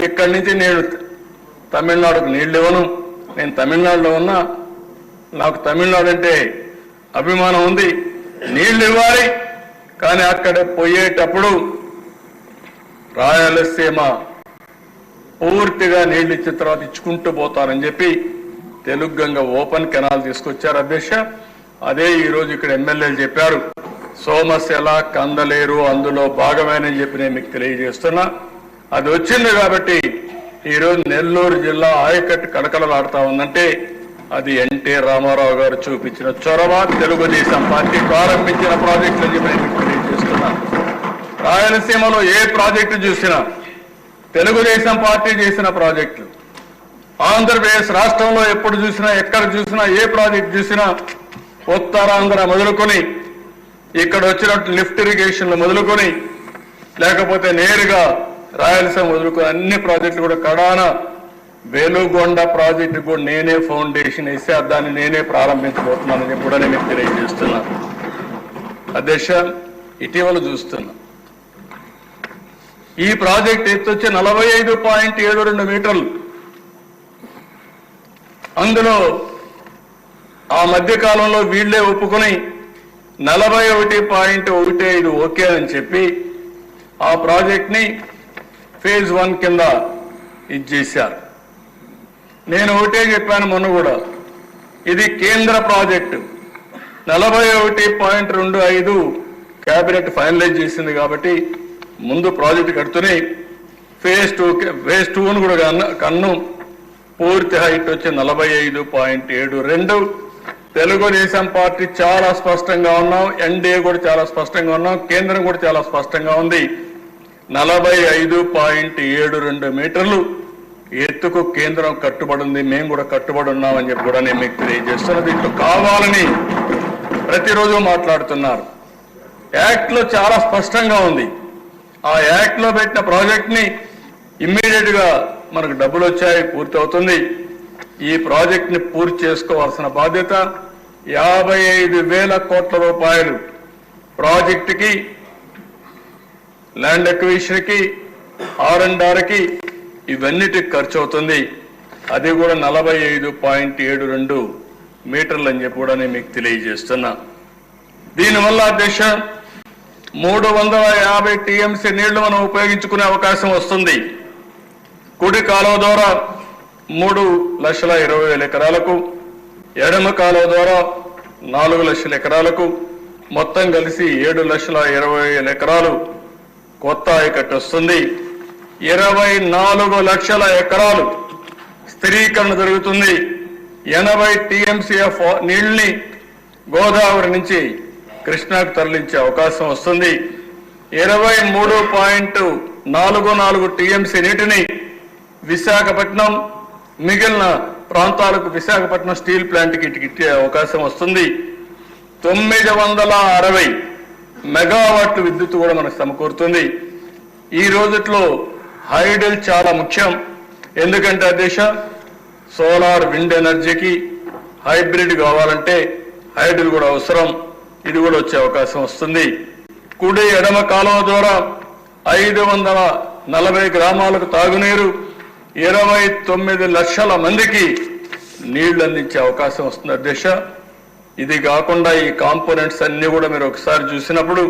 ఇక్కడి నుంచి నేను తమిళనాడుకు నీళ్లు ఇవ్వను. నేను తమిళనాడులో ఉన్నా, నాకు తమిళనాడు అంటే అభిమానం ఉంది, నీళ్లు ఇవ్వాలి. కానీ అక్కడ పోయేటప్పుడు రాయలసీమ పూర్తిగా నీళ్లు ఇచ్చిన తర్వాత ఇచ్చుకుంటూ పోతారని చెప్పి తెలుగు గంగ ఓపెన్ కెనాల్ తీసుకొచ్చారు అధ్యక్ష. అదే ఈరోజు ఇక్కడ ఎమ్మెల్యేలు చెప్పారు, సోమశిల కందలేరు అందులో భాగమేనని చెప్పి నేను మీకు తెలియజేస్తున్నా. అది వచ్చింది కాబట్టి ఈరోజు నెల్లూరు జిల్లా ఆయకట్టు కడకలలాడుతా ఉందంటే అది ఎన్టీ రామారావు గారు చూపించిన చొరవ, తెలుగుదేశం పార్టీ ప్రారంభించిన ప్రాజెక్టులు అని చెప్పి నేను మీకు తెలియజేస్తున్నా. రాయలసీమలో ఏ ప్రాజెక్టు చూసినా తెలుగుదేశం పార్టీ చేసిన ప్రాజెక్టులు, ఆంధ్రప్రదేశ్ రాష్ట్రంలో ఎప్పుడు చూసినా ఎక్కడ చూసినా ఏ ప్రాజెక్టు చూసినా ఉత్తరాంధ్ర మొదలుకొని ఇక్కడ వచ్చినట్టు లిఫ్ట్ ఇరిగేషన్లు మొదలుకొని లేకపోతే నేరుగా రాయలసీమ మొదలుకొని అన్ని ప్రాజెక్టులు కూడా కడాన వేలుగొండ ప్రాజెక్టు కూడా నేనే ఫౌండేషన్ వేసి దాన్ని నేనే ప్రారంభించబోతున్నానని కూడా నేను తెలియజేస్తున్నాను. అధ్యక్ష, ఇటీవల చూస్తున్నా ఈ ప్రాజెక్ట్ ఎత్తు వచ్చి 45.72 మీటర్లు. అందులో ఆ మధ్య కాలంలో వీళ్లే ఒప్పుకొని 41.15 ఓకే అని చెప్పి ఆ ప్రాజెక్ట్ ని ఫేజ్ 1 కింద ఇచ్చేశారు. నేను ఒకటే చెప్పాను మొన్న కూడా, ఇది కేంద్ర ప్రాజెక్టు 41.25 కేబినెట్ ఫైనలైజ్ చేసింది కాబట్టి ముందు ప్రాజెక్టు కడుతూనే ఫేజ్ 2 కూడా కన్ను పూర్తి హైట్ వచ్చి 45.72. తెలుగుదేశం పార్టీ చాలా స్పష్టంగా ఉన్నాం, ఎన్డీఏ కూడా చాలా స్పష్టంగా ఉన్నాం, కేంద్రం కూడా చాలా స్పష్టంగా ఉంది. 45.72 మీటర్లు ఎత్తుకు కేంద్రం కట్టుబడి ఉంది, మేము కూడా కట్టుబడి ఉన్నామని చెప్పి కూడా నేను మీకు తెలియజేస్తున్నా. దీంట్లో కావాలని ప్రతిరోజు మాట్లాడుతున్నారు. యాక్ట్ లో చాలా స్పష్టంగా ఉంది. ఆ యాక్ట్ లో పెట్టిన ప్రాజెక్ట్ ని ఇమ్మీడియట్ గా మనకు డబ్బులు వచ్చాయి, పూర్తి అవుతుంది. ఈ ప్రాజెక్ట్ ని పూర్తి చేసుకోవాల్సిన బాధ్యత 55,000 కోట్ల రూపాయలు ప్రాజెక్టుకి, ల్యాండ్ అక్విజిషన్ కి, R&R కి ఇవన్నిటికి ఖర్చు అవుతుంది. అది కూడా 45.72 మీటర్లు అని చెప్పి కూడా నేను మీకు తెలియజేస్తున్నా. దీనివల్ల అధ్యక్ష 350 టీఎంసీ నీళ్లు మనం ఉపయోగించుకునే అవకాశం వస్తుంది. కుడి కాలువ ద్వారా 3,20,000 ఎకరాలకు, ఎడమ కాలువ ద్వారా 4,00,000 ఎకరాలకు, మొత్తం కలిసి 7,20,000 ఎకరాలు కొత్త ఆయకట్టు వస్తుంది. 24 లక్షల ఎకరాలు స్థిరీకరణ జరుగుతుంది. 80 టీఎంసీఎఫ్ నీళ్లని గోదావరి నుంచి కృష్ణాకు తరలించే అవకాశం వస్తుంది. 23.44 టీఎంసీ నీటిని విశాఖపట్నం, మిగిలిన ప్రాంతాలకు విశాఖపట్నం స్టీల్ ప్లాంట్కి ఇచ్చే అవకాశం వస్తుంది. 960 మెగావాట్లు విద్యుత్ కూడా మనకు సమకూరుతుంది. ఈ రోజుట్లో హైడల్ చాలా ముఖ్యం. ఎందుకంటే అధ్యక్ష, సోలార్, విండ్ ఎనర్జీకి హైబ్రిడ్ కావాలంటే హైడల్ కూడా అవసరం. ఇది కూడా వచ్చే అవకాశం వస్తుంది. కుడి ఎడమ కాలువ ద్వారా 540 గ్రామాలకు తాగునీరు, 29 లక్షల మందికి నీళ్లు అందించే అవకాశం వస్తుంది అధ్యక్ష. ఇది కాకుండా ఈ కాంపోనెంట్స్ అన్ని కూడా మీరు ఒకసారి చూసినప్పుడు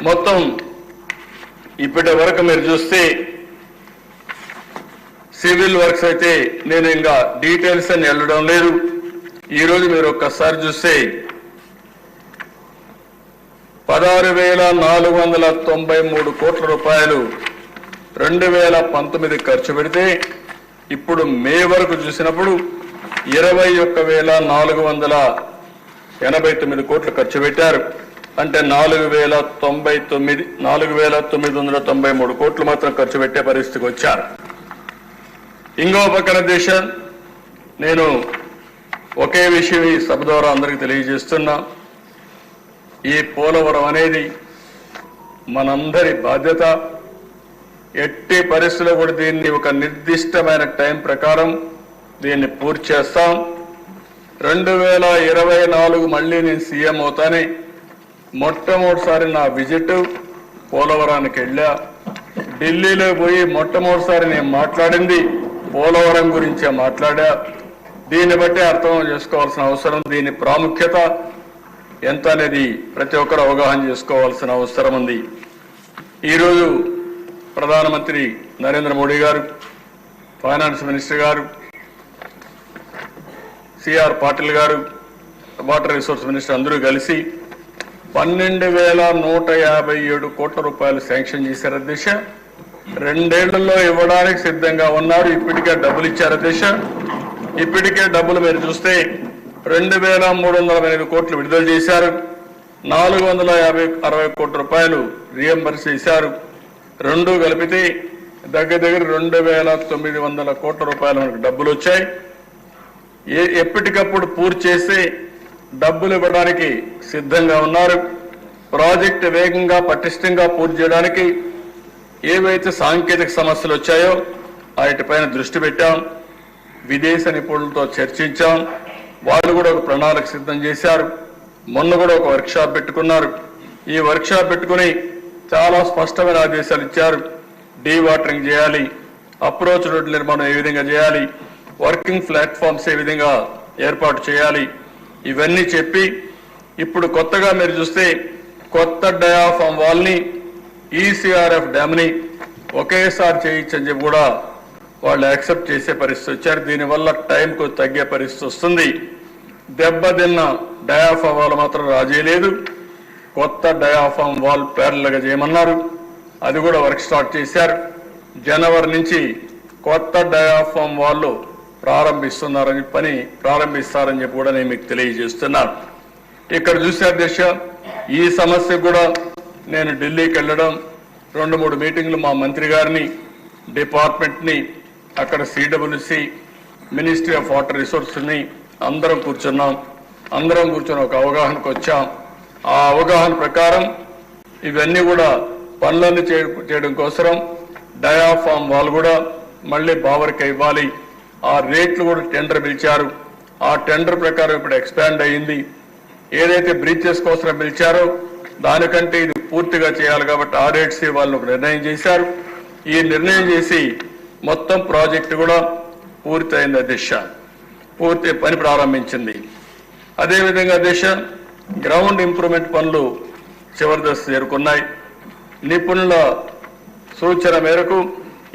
మొత్తం ఇప్పటి వరకు మీరు చూస్తే సివిల్ వర్క్స్ అయితే నేను ఇంకా డీటెయిల్స్ అని వెళ్ళడం లేదు. ఈరోజు మీరు ఒక్కసారి చూస్తే 16,493 కోట్ల రూపాయలు 2019 ఖర్చు పెడితే ఇప్పుడు మే వరకు చూసినప్పుడు 21,489 కోట్లు ఖర్చు పెట్టారు. అంటే 4,993 కోట్లు మాత్రం ఖర్చు పెట్టే పరిస్థితికి వచ్చారు. ఇంకో పక్కన దేశ నేను ఒకే విషయం ఈ సభ ద్వారా అందరికీ తెలియజేస్తున్నా. ఈ పోలవరం అనేది మనందరి బాధ్యత. ఎట్టి పరిస్థితుల్లో కూడా దీన్ని ఒక నిర్దిష్టమైన టైం ప్రకారం దీన్ని పూర్తి చేస్తాం. 2024 మళ్ళీ నేను సీఎం అవుతానే మొట్టమొదటిసారి నా విజిట్ పోలవరానికి వెళ్ళా. ఢిల్లీలో పోయి మొట్టమొదటిసారి నేను మాట్లాడింది పోలవరం గురించే మాట్లాడా. దీన్ని బట్టి అర్థం చేసుకోవాల్సిన అవసరం, దీని ప్రాముఖ్యత ఎంత అనేది ప్రతి ఒక్కరు అవగాహన చేసుకోవాల్సిన అవసరం ఉంది. ఈరోజు ప్రధానమంత్రి నరేంద్ర మోడీ గారు, ఫైనాన్స్ మినిస్టర్ గారు, సిఆర్ పాటిల్ గారు, వాటర్ రిసోర్స్ మినిస్టర్ అందరూ కలిసి 12,157 కోట్ల రూపాయలు శాంక్షన్ చేశారు అధ్యక్ష. 2 ఏళ్లలో ఇవ్వడానికి సిద్ధంగా ఉన్నారు. ఇప్పటికే డబ్బులు ఇచ్చారు అధ్యక్ష. ఇప్పటికే డబ్బులు మీరు చూస్తే 2,308 కోట్లు విడుదల చేశారు. 460 కోట్ల రూపాయలు రీఎంబర్స్ చేశారు. రెండు కలిపితే దగ్గర 2,900 కోట్ల రూపాయలు మనకు డబ్బులు వచ్చాయి. ఎప్పటికప్పుడు పూర్తి చేసి డబ్బులు ఇవ్వడానికి సిద్ధంగా ఉన్నారు. ప్రాజెక్టు వేగంగా పటిష్టంగా పూర్తి చేయడానికి ఏవైతే సాంకేతిక సమస్యలు వచ్చాయో వాటిపైన దృష్టి పెట్టాం. విదేశ నిపుణులతో చర్చించాం. వాళ్ళు కూడా ఒక ప్రణాళిక సిద్ధం చేశారు. మొన్న కూడా ఒక వర్క్షాప్ పెట్టుకున్నారు. ఈ వర్క్షాప్ పెట్టుకుని చాలా స్పష్టమైన ఆదేశాలు ఇచ్చారు. డీవాటరింగ్ చేయాలి, అప్రోచ్ రోడ్ల నిర్మాణం ఏ విధంగా చేయాలి, వర్కింగ్ ప్లాట్ఫామ్స్ ఏ విధంగా ఏర్పాటు చేయాలి, ఇవన్నీ చెప్పి ఇప్పుడు కొత్తగా మీరు చూస్తే కొత్త డయాఫామ్ వాల్ని, ఈసీఆర్ఎఫ్ డ్యామ్ని ఒకేసారి చేయించని చెప్పి కూడా వాళ్ళు యాక్సెప్ట్ చేసే పరిస్థితి వచ్చారు. దీనివల్ల టైంకు తగ్గే పరిస్థితి వస్తుంది. దెబ్బతిన్న డయాఫామ్ వాల్ మాత్రం రాజీ లేదు. కొత్త డయాఫామ్ వాల్ ప్యారల్గా చేయమన్నారు. అది కూడా వర్క్ స్టార్ట్ చేశారు. జనవరి నుంచి కొత్త డయాఫామ్ వాళ్ళు ప్రారంభిస్తున్నారని ప్రారంభిస్తారని చెప్పి కూడా నేను మీకు తెలియజేస్తున్నాను. ఇక్కడ చూసే అధ్యక్ష, ఈ సమస్య కూడా నేను ఢిల్లీకి వెళ్ళడం, 2-3 మీటింగ్లు మా మంత్రి గారిని, డిపార్ట్మెంట్ని, అక్కడ సిడబ్ల్యూసి, మినిస్ట్రీ ఆఫ్ వాటర్ రిసోర్స్ని అందరం కూర్చున్నాం. అందరం కూర్చొని ఒక అవగాహనకు వచ్చాం. ఆ అవగాహన ప్రకారం ఇవన్నీ కూడా పనులన్నీ చేయడం కోసం డయాఫామ్ వాళ్ళు కూడా మళ్ళీ బావరికి ఇవ్వాలి. ఆ రేట్లు కూడా టెండర్ పిలిచారు. ఆ టెండర్ ప్రకారం ఇప్పుడు ఎక్స్పాండ్ అయ్యింది. ఏదైతే బ్రీచెస్ కోసం పిలిచారో దానికంటే ఇది పూర్తిగా చేయాలి కాబట్టి ఆర్ఎడ్సీ వాళ్ళు ఒక నిర్ణయం చేశారు. ఈ నిర్ణయం చేసి మొత్తం ప్రాజెక్టు కూడా పూర్తయింది దిశ, పూర్తి పని ప్రారంభించింది. అదేవిధంగా దిశ గ్రౌండ్ ఇంప్రూవ్మెంట్ పనులు చివరి దశ చేరుకున్నాయి. నిపుణుల సూచన మేరకు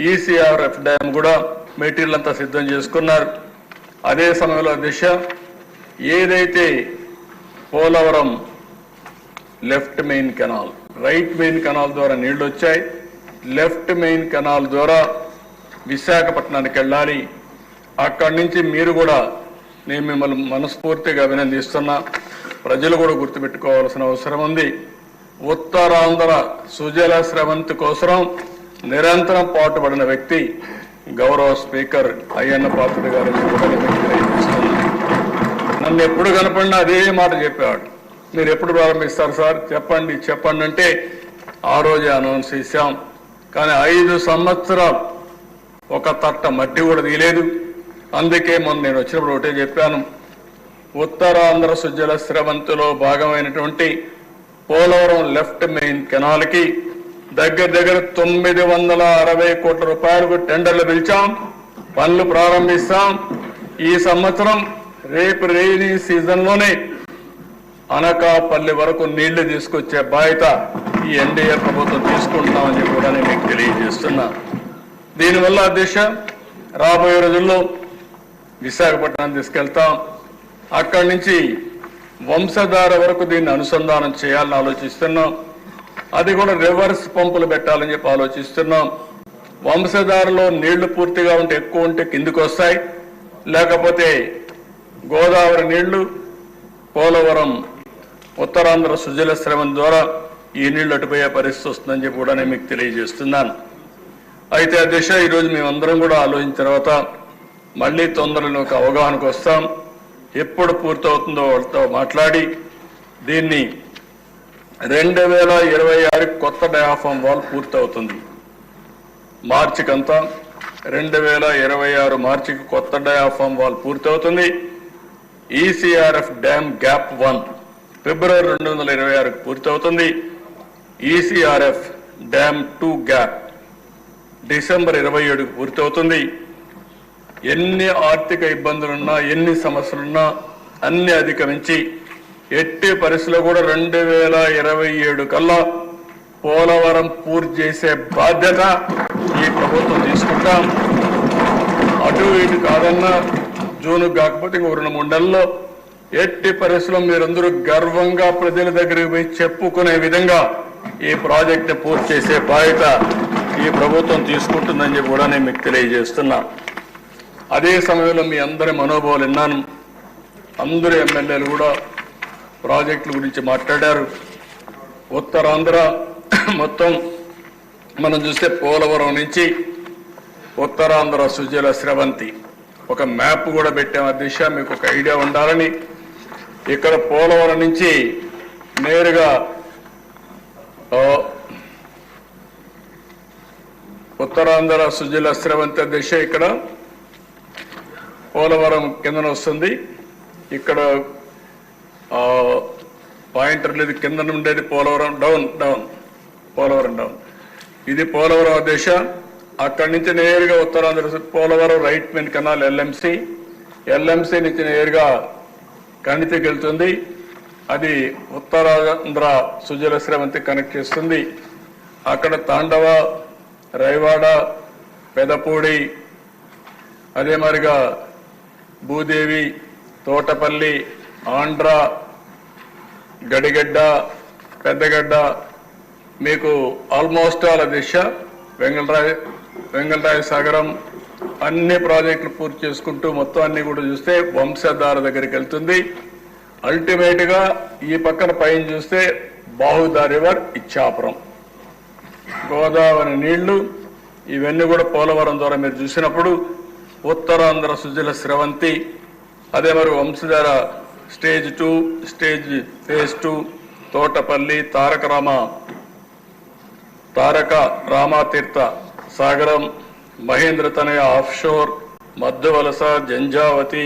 ఈసీఆర్ఎఫ్ డ్యామ్ కూడా మెటీరియల్ అంతా సిద్ధం చేసుకున్నారు. అదే సమయంలో దిశ ఏదైతే Polavaram left main canal, right main canal ద్వారా నీళ్లు వచ్చాయి, లెఫ్ట్ మెయిన్ కెనాల్ ద్వారా విశాఖపట్నానికి వెళ్ళాలి. అక్కడి నుంచి మీరు కూడా, నేను మిమ్మల్ని మనస్ఫూర్తిగా అభినందిస్తున్నా, ప్రజలు కూడా గుర్తుపెట్టుకోవాల్సిన అవసరం ఉంది. ఉత్తరాంధ్ర సుజల స్రవంతి కోసం నిరంతరం పాటుపడిన వ్యక్తి గౌరవ స్పీకర్ అయ్యన్న పాత్రుడు గారు. నన్ను ఎప్పుడు కనపడినా అదే మాట చెప్పేవాడు, మీరు ఎప్పుడు ప్రారంభిస్తారు సార్, చెప్పండి చెప్పండి అంటే ఆ రోజే అనౌన్స్ చేశాం. కానీ 5 సంవత్సరాలు ఒక తట్ట మట్టి కూడా తీయలేదు. అందుకే మొన్న నేను వచ్చినప్పుడు ఒకటే చెప్పాను, ఉత్తరాంధ్ర సుజల స్రవంతిలో భాగమైనటువంటి పోలవరం లెఫ్ట్ మెయిన్ కెనాల్కి దగ్గర 960 కోట్ల రూపాయలకు టెండర్లు పిలిచాం, పనులు ప్రారంభిస్తాం. ఈ సంవత్సరం రేపు రెయినీ సీజన్లోనే అనకాపల్లి వరకు నీళ్లు తీసుకొచ్చే బాధ్యత ఈ ఎన్డీఏ ప్రభుత్వం తీసుకుంటున్నామని చెప్పి కూడా నేను మీకు తెలియజేస్తున్నా. దీనివల్ల దిశ రాబోయే రోజుల్లో విశాఖపట్నం తీసుకెళ్తాం. అక్కడి నుంచి వంశధార వరకు దీన్ని అనుసంధానం చేయాలని ఆలోచిస్తున్నాం. అది కూడా రివర్స్ పంపులు పెట్టాలని చెప్పి ఆలోచిస్తున్నాం. వంశధారలో నీళ్లు పూర్తిగా ఉంటే ఎక్కువ ఉంటే కిందికి వస్తాయి, లేకపోతే గోదావరి నీళ్లు పోలవరం ఉత్తరాంధ్ర సుజల స్రవం ద్వారా ఈ నీళ్లు అటుపోయే పరిస్థితి వస్తుందని చెప్పి కూడా నేను మీకు తెలియజేస్తున్నాను. అయితే అధ్యక్ష ఈరోజు మేమందరం కూడా ఆలోచించిన తర్వాత మళ్ళీ తొందరలో ఒక అవగాహనకు వస్తాం. ఎప్పుడు పూర్తవుతుందో వాళ్ళతో మాట్లాడి దీన్ని 2026 కొత్త డయాఫామ్ వాల్ పూర్తవుతుంది. మార్చికంతా 2026 మార్చికి కొత్త డయాఫామ్ వాల్ పూర్తవుతుంది. ఈసీఆర్ఎఫ్ డ్యామ్ గ్యాప్ 1 ఫిబ్రవరి 2026 పూర్తవుతుంది. ఈసీఆర్ఎఫ్ డ్యామ్ 2 గ్యాప్ డిసెంబర్ 27 పూర్తవుతుంది. ఎన్ని ఆర్థిక ఇబ్బందులున్నా ఎన్ని సమస్యలున్నా అన్ని అధిగమించి ఎట్టి పరిస్థితుల్లో కూడా 2027 కల్లా పోలవరం పూర్తి చేసే బాధ్యత ఈ ప్రభుత్వం తీసుకుంటాం. అటు ఇటు కాదన్నా జూన్ కాకపోతే ఇంకో 2-3 నెలల్లో ఎట్టి పరిస్థితుల్లో మీరందరూ గర్వంగా ప్రజల దగ్గరికి పోయి చెప్పుకునే విధంగా ఈ ప్రాజెక్ట్ పూర్తి చేసే బాధ్యత ఈ ప్రభుత్వం తీసుకుంటుందని చెప్పి కూడా నేను మీకు తెలియజేస్తున్నా. అదే సమయంలో మీ అందరి మనోభావాలు విన్నాను. అందరూ ఎమ్మెల్యేలు కూడా ప్రాజెక్టుల గురించి మాట్లాడారు. ఉత్తరాంధ్ర మొత్తం మనం చూస్తే పోలవరం నుంచి ఉత్తరాంధ్ర సుజల స్రవంతి ఒక మ్యాప్ కూడా పెట్టాం. అధ్యక్ష మీకు ఒక ఐడియా ఉండాలని ఇక్కడ పోలవరం నుంచి నేరుగా ఉత్తరాంధ్ర సుజల స్రవంతి అధ్యక్ష ఇక్కడ పోలవరం కిందన వస్తుంది. ఇక్కడ పాయింటర్ లేదు, కింద ఉండేది పోలవరం డౌన్ పోలవరం డౌన్. ఇది పోలవరం దిశ. అక్కడి నుంచి నేరుగా Uttarandhra Polavaram right main canal LMC నుంచి నేరుగా కణితికి వెళ్తుంది. అది ఉత్తరాంధ్ర సుజల స్రవంతి కనెక్ట్ చేస్తుంది. అక్కడ తాండవ, రైవాడ, పెదపూడి, అదే మరిగా భూదేవి, తోటపల్లి, ఆంధ్ర, గడిగడ్డ, పెద్దగడ్డ, మీకు ఆల్మోస్ట్ ఆల్ దిశ వెంగళరాయ సాగరం అన్ని ప్రాజెక్టులు పూర్తి చేసుకుంటూ మొత్తం అన్ని కూడా చూస్తే వంశధార దగ్గరికి వెళ్తుంది. అల్టిమేట్ గా ఈ పక్కన పైన చూస్తే బాహుదా రివర్, ఇచ్చాపురం, గోదావరి నీళ్లు ఇవన్నీ కూడా పోలవరం ద్వారా మీరు చూసినప్పుడు ఉత్తరాంధ్ర సుజల స్రవంతి, అదే మరి వంశధార స్టేజ్ 2 ఫేజ్ 2, తోటపల్లి, తారక రామాతీర్థ సాగరం, మహేంద్ర తనయ ఆఫ్షోర్, మధ్యవలస, జంజావతి,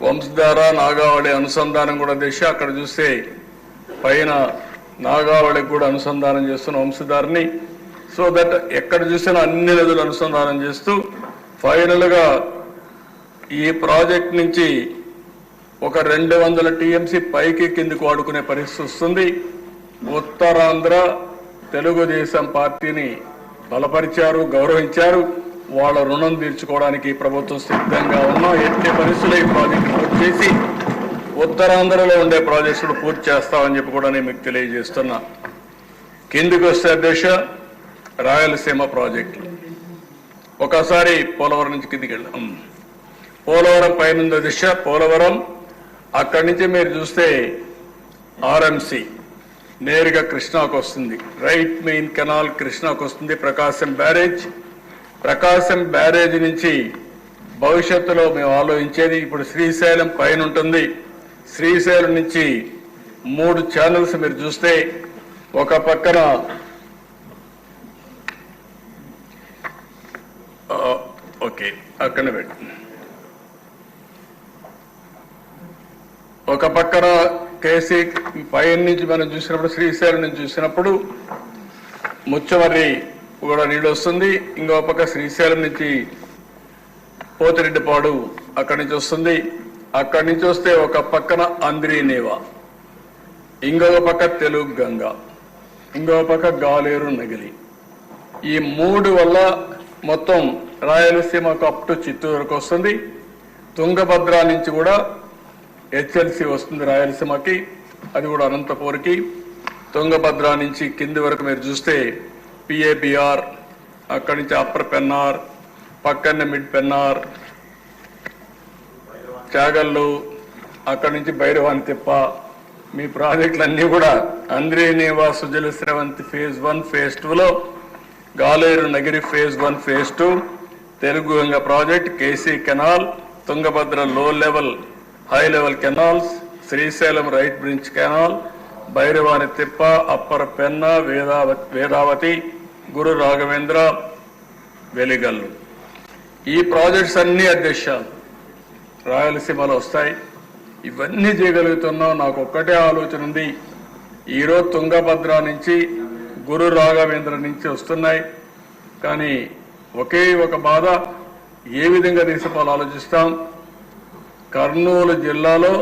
వంశధార, నాగావళి అనుసంధానం కూడా దిశ. అక్కడ చూస్తే పైన నాగావళికి కూడా అనుసంధానం చేస్తున్న వంశధారని. సో దట్ ఎక్కడ చూసినా అన్ని నదులు అనుసంధానం చేస్తూ ఫైనల్ గా ఈ ప్రాజెక్ట్ నుంచి ఒక 200 టీఎంసీ పైకి కిందికి వాడుకునే పరిస్థితి వస్తుంది. ఉత్తరాంధ్ర తెలుగుదేశం పార్టీని బలపరిచారు, గౌరవించారు. వాళ్ళ రుణం తీర్చుకోవడానికి ప్రభుత్వం సిద్ధంగా ఉన్నాం. ఎట్టి పరిస్థితుల్లో ఈ ప్రాజెక్టు పూర్తి చేసి ఉత్తరాంధ్రలో ఉండే ప్రాజెక్టులు పూర్తి చేస్తామని చెప్పి కూడా నేను మీకు తెలియజేస్తున్నా. కిందికి వస్తే అధ్యక్ష రాయలసీమ ప్రాజెక్టులు ఒకసారి పోలవరం నుంచి కిందికి వెళ్ళాం. పోలవరం పైన దిశ పోలవరం, అక్కడి నుంచి మీరు చూస్తే ఆర్ఎంసి నేరుగా కృష్ణాకు వస్తుంది. రైట్ మెయిన్ కెనాల్ కృష్ణాకు వస్తుంది. ప్రకాశం బ్యారేజ్ నుంచి భవిష్యత్తులో మేము ఆలోచించేది ఇప్పుడు శ్రీశైలం పైన ఉంటుంది. శ్రీశైలం నుంచి 3 ఛానల్స్ మీరు చూస్తే ఒక పక్కన ఓకే అక్కడ పెట్టి ఒక పక్కన కేసీ పైన నుంచి మనం చూసినప్పుడు శ్రీశైలం నుంచి చూసినప్పుడు ముచ్చమర్రి కూడా నీళ్ళు వస్తుంది. ఇంకో పక్క శ్రీశైలం నుంచి పోతిరెడ్డిపాడు అక్కడి నుంచి వస్తుంది. అక్కడి నుంచి వస్తే ఒక పక్కన అంద్రీనేవా, ఇంకొక పక్క తెలుగు గంగ, ఇంకొక పక్క గాలేరు నగిలి. ఈ 3 వల్ల మొత్తం రాయలసీమకు అప్ టు చిత్తూరు వరకు వస్తుంది. తుంగభద్ర నుంచి కూడా హెచ్ఎల్సి వస్తుంది రాయలసీమకి, అది కూడా అనంతపూర్కి. తుంగభద్ర నుంచి కింది వరకు మీరు చూస్తే పిఏబిఆర్, అక్కడి నుంచి అప్పర్ పెన్నార్, పక్కనే మిడ్ పెన్నార్, చాగల్లు, అక్కడి నుంచి భైరవాని తిప్ప. మీ ప్రాజెక్టులన్నీ కూడా అంద్రీనేవా సుజల స్రవంతి ఫేజ్ 1 ఫేజ్ 2లో Galeru Nagari phase 1 phase 2, Telugu Ganga project, KC canal, Tungabhadra low level high level canals, Srisailam right bridge canal, Bhairavani Tippa, upper పెన్న, వేదావతి, గురు రాఘవేంద్ర, వెలిగల్లు. ఈ ప్రాజెక్ట్స్ అన్ని అధ్యక్షాలు రాయలసీమలో వస్తాయి. ఇవన్నీ చేయగలుగుతున్నాం. నాకు ఒక్కటే ఆలోచన ఉంది. ఈరోజు తుంగభద్ర నుంచి గురు రాఘవేంద్ర నుంచి వస్తున్నాయి. కానీ ఒకే ఒక బాధ, ఏ విధంగా తీసుకోవాలో ఆలోచిస్తాం. కర్నూలు జిల్లాలో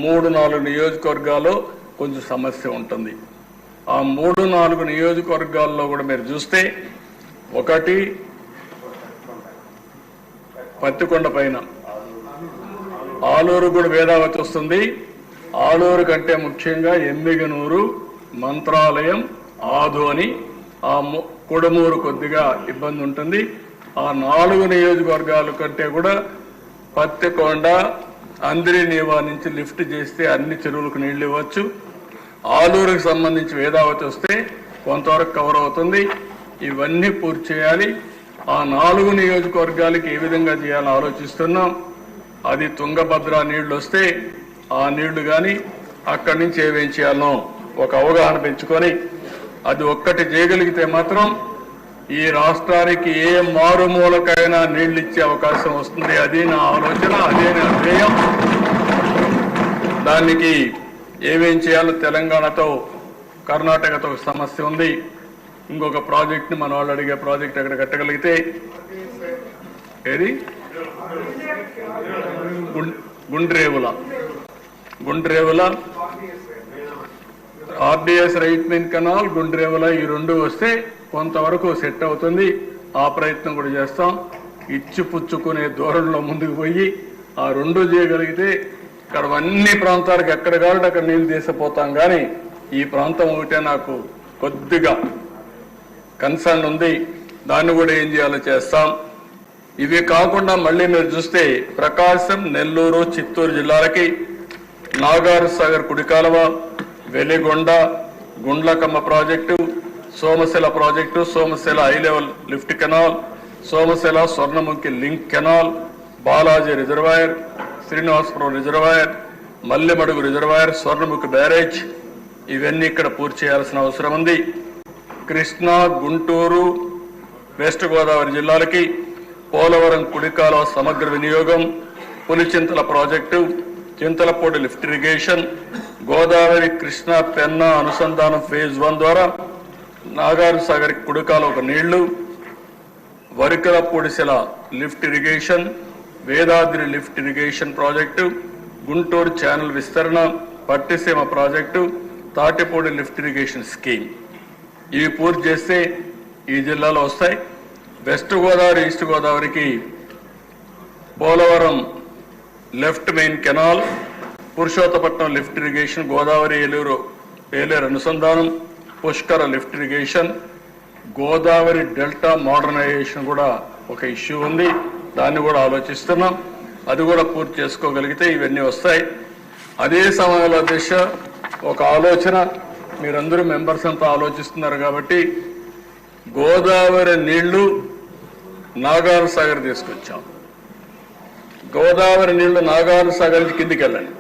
3-4 నియోజకవర్గాల్లో కొంచెం సమస్య ఉంటుంది. ఆ 3-4 నియోజకవర్గాల్లో కూడా మీరు చూస్తే, ఒకటి పత్తికొండ పైన ఆలూరు కూడా వేదావతి వస్తుంది. ఆలూరు కంటే ముఖ్యంగా ఎమ్మిగనూరు, మంత్రాలయం, ఆదోని, ఆ కొడమూరు కొద్దిగా ఇబ్బంది ఉంటుంది. ఆ 4 నియోజకవర్గాల కంటే కూడా పత్తికొండ, అందిరి నీవా నుంచి లిఫ్ట్ చేస్తే అన్ని చెరువులకు నీళ్లు ఇవ్వచ్చు. ఆలూరుకు సంబంధించి వేదావతి వస్తే కొంతవరకు కవర్ అవుతుంది. ఇవన్నీ పూర్తి చేయాలి. ఆ 4 నియోజకవర్గాలకి ఏ విధంగా చేయాలని ఆలోచిస్తున్నాం. అది తుంగభద్ర నీళ్లు వస్తే ఆ నీళ్లు కానీ అక్కడి నుంచి ఏమేం చేయాలనో ఒక అవగాహన పెంచుకొని అది ఒక్కటి చేయగలిగితే మాత్రం ఈ రాష్ట్రానికి ఏ మారుమూలకైనా నీళ్లు ఇచ్చే అవకాశం వస్తుంది. అది నా ఆలోచన, అదే నా ధ్యేయం. దానికి ఏమేం చేయాలో తెలంగాణతో, కర్ణాటకతో సమస్య ఉంది. ఇంకొక ప్రాజెక్ట్ని మన వాళ్ళు అడిగే ప్రాజెక్ట్ అక్కడ కట్టగలిగితే, ఏది Gundrevula RDS right main canal, Gundrevula ఈ 2 వస్తే కొంతవరకు సెట్ అవుతుంది. ఆ ప్రయత్నం కూడా చేస్తాం. ఇచ్చి పుచ్చుకునే దూరంలో ముందుకు పోయి ఆ 2 చేయగలిగితే ఇక్కడ అన్ని ప్రాంతాలకు ఎక్కడ కావాలంటే అక్కడ నీళ్లు తీసిపోతాం. కానీ ఈ ప్రాంతం ఒకటే నాకు కొద్దిగా కన్సర్న్ ఉంది. దాన్ని కూడా ఏం చేయాలో చేస్తాం. ఇవి కాకుండా మళ్ళీ మీరు చూస్తే ప్రకాశం, నెల్లూరు, చిత్తూరు జిల్లాలకి నాగార్ సాగర్ కుడికాలువ, Veligonda, Gundlakamma project, Somasila project, Somasila high level lift canal, Somasila Swarnamukhi link canal, Balaji reservoir, Srinivasapuram reservoir, Mallemadugu reservoir, Swarnamukhi barrage, ఇవన్నీ ఇక్కడ పూర్తి చేయాల్సిన అవసరం ఉంది. కృష్ణా, గుంటూరు, వెస్ట్ గోదావరి జిల్లాలకి పోలవరం కుడికాలువ సమగ్ర వినియోగం, Pulichintala project, Chintalapudi lift irrigation, Godavari Krishna Penna అనుసంధానం ఫేజ్ 1 ద్వారా నాగార్ సాగర్ కుడికాలువ నీళ్లు, Varikapudisela lift irrigation, Vedadri lift irrigation project, Guntur channel విస్తరణ, Pattiseema project, Tatipudi lift irrigation scheme. ఇవి పూర్తి చేస్తే ఈ జిల్లాలో వస్తాయి. వెస్ట్ గోదావరి, ఈస్ట్ గోదావరికి Polavaram left main canal, Purushottapatnam lift irrigation, Godavari Eleru అనుసంధానం, Pushkara lift irrigation, Godavari delta modernisation కూడా ఒక ఇష్యూ ఉంది. దాన్ని కూడా ఆలోచిస్తున్నాం. అది కూడా పూర్తి చేసుకోగలిగితే ఇవన్నీ వస్తాయి. అదే సమయంలో అధ్యక్ష ఒక ఆలోచన, మీరందరూ మెంబర్స్ అంతా ఆలోచిస్తున్నారు కాబట్టి, గోదావరి నీళ్లు నాగార్ సాగర్ తీసుకొచ్చాం. గోదావరి నీళ్లు నాగార్ సాగర్ నుంచి కిందికి వెళ్ళండి.